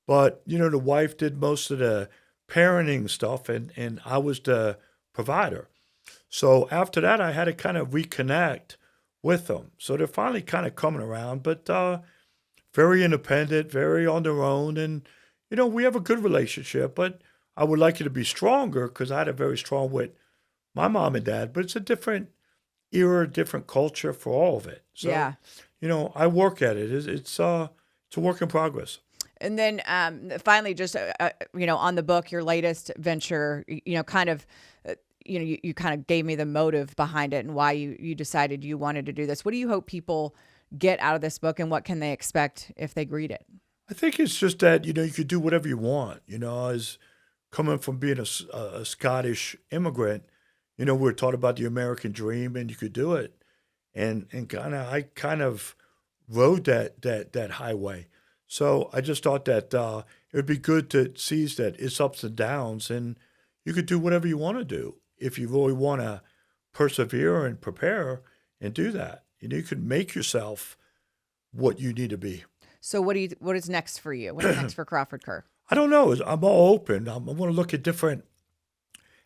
[SPEAKER 4] But, the wife did most of the parenting stuff, and I was the provider. So after that, I had to kind of reconnect with them. So they're finally kind of coming around. But very independent, very on their own. And, we have a good relationship, but I would like it to be stronger because I had a very strong with my mom and dad, but it's a different era, different culture for all of it. So,
[SPEAKER 1] Yeah.
[SPEAKER 4] I work at it. It's a work in progress.
[SPEAKER 1] And then finally, just on the book, your latest venture, kind of, you kind of gave me the motive behind it and why you decided you wanted to do this. What do you hope people get out of this book, and what can they expect if they read it?
[SPEAKER 4] I think it's just that you could do whatever you want. As coming from being a Scottish immigrant, we're taught about the American dream, and you could do it. And I kind of rode that highway. So I just thought that it would be good to seize that it's ups and downs, and you could do whatever you want to do if you really want to persevere and prepare and do that. You could make yourself what you need to be.
[SPEAKER 1] So what is next for you? What's next for Crawford Ker?
[SPEAKER 4] I don't know. I'm all open. I'm going to look at different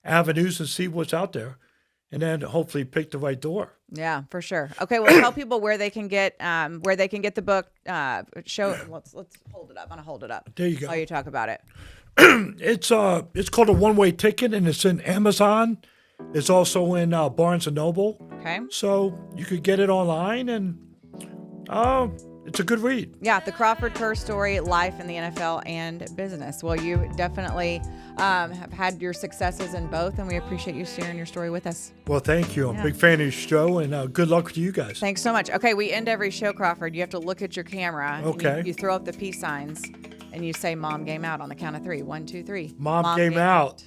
[SPEAKER 4] avenues and see what's out there, and then hopefully pick the right door.
[SPEAKER 1] Yeah, for sure. Okay, well, tell people where they can get the book. Let's hold it up. I'm gonna hold it up.
[SPEAKER 4] There you go.
[SPEAKER 1] While you talk about it.
[SPEAKER 4] It's called A One-Way Ticket, and it's in Amazon. It's also in Barnes and Noble.
[SPEAKER 1] Okay.
[SPEAKER 4] So you could get it online, and it's a good read.
[SPEAKER 1] Yeah, the Crawford Ker story, life in the NFL and business. Well, you definitely have had your successes in both, and we appreciate you sharing your story with us.
[SPEAKER 4] Well, thank you. I'm a big fan of your show, and good luck to you guys.
[SPEAKER 1] Thanks so much. Okay, we end every show, Crawford. You have to look at your camera.
[SPEAKER 4] Okay.
[SPEAKER 1] You throw up the peace signs, and you say "Mom, game out" on the count of 3. 1, 2, 3.
[SPEAKER 4] Mom game out.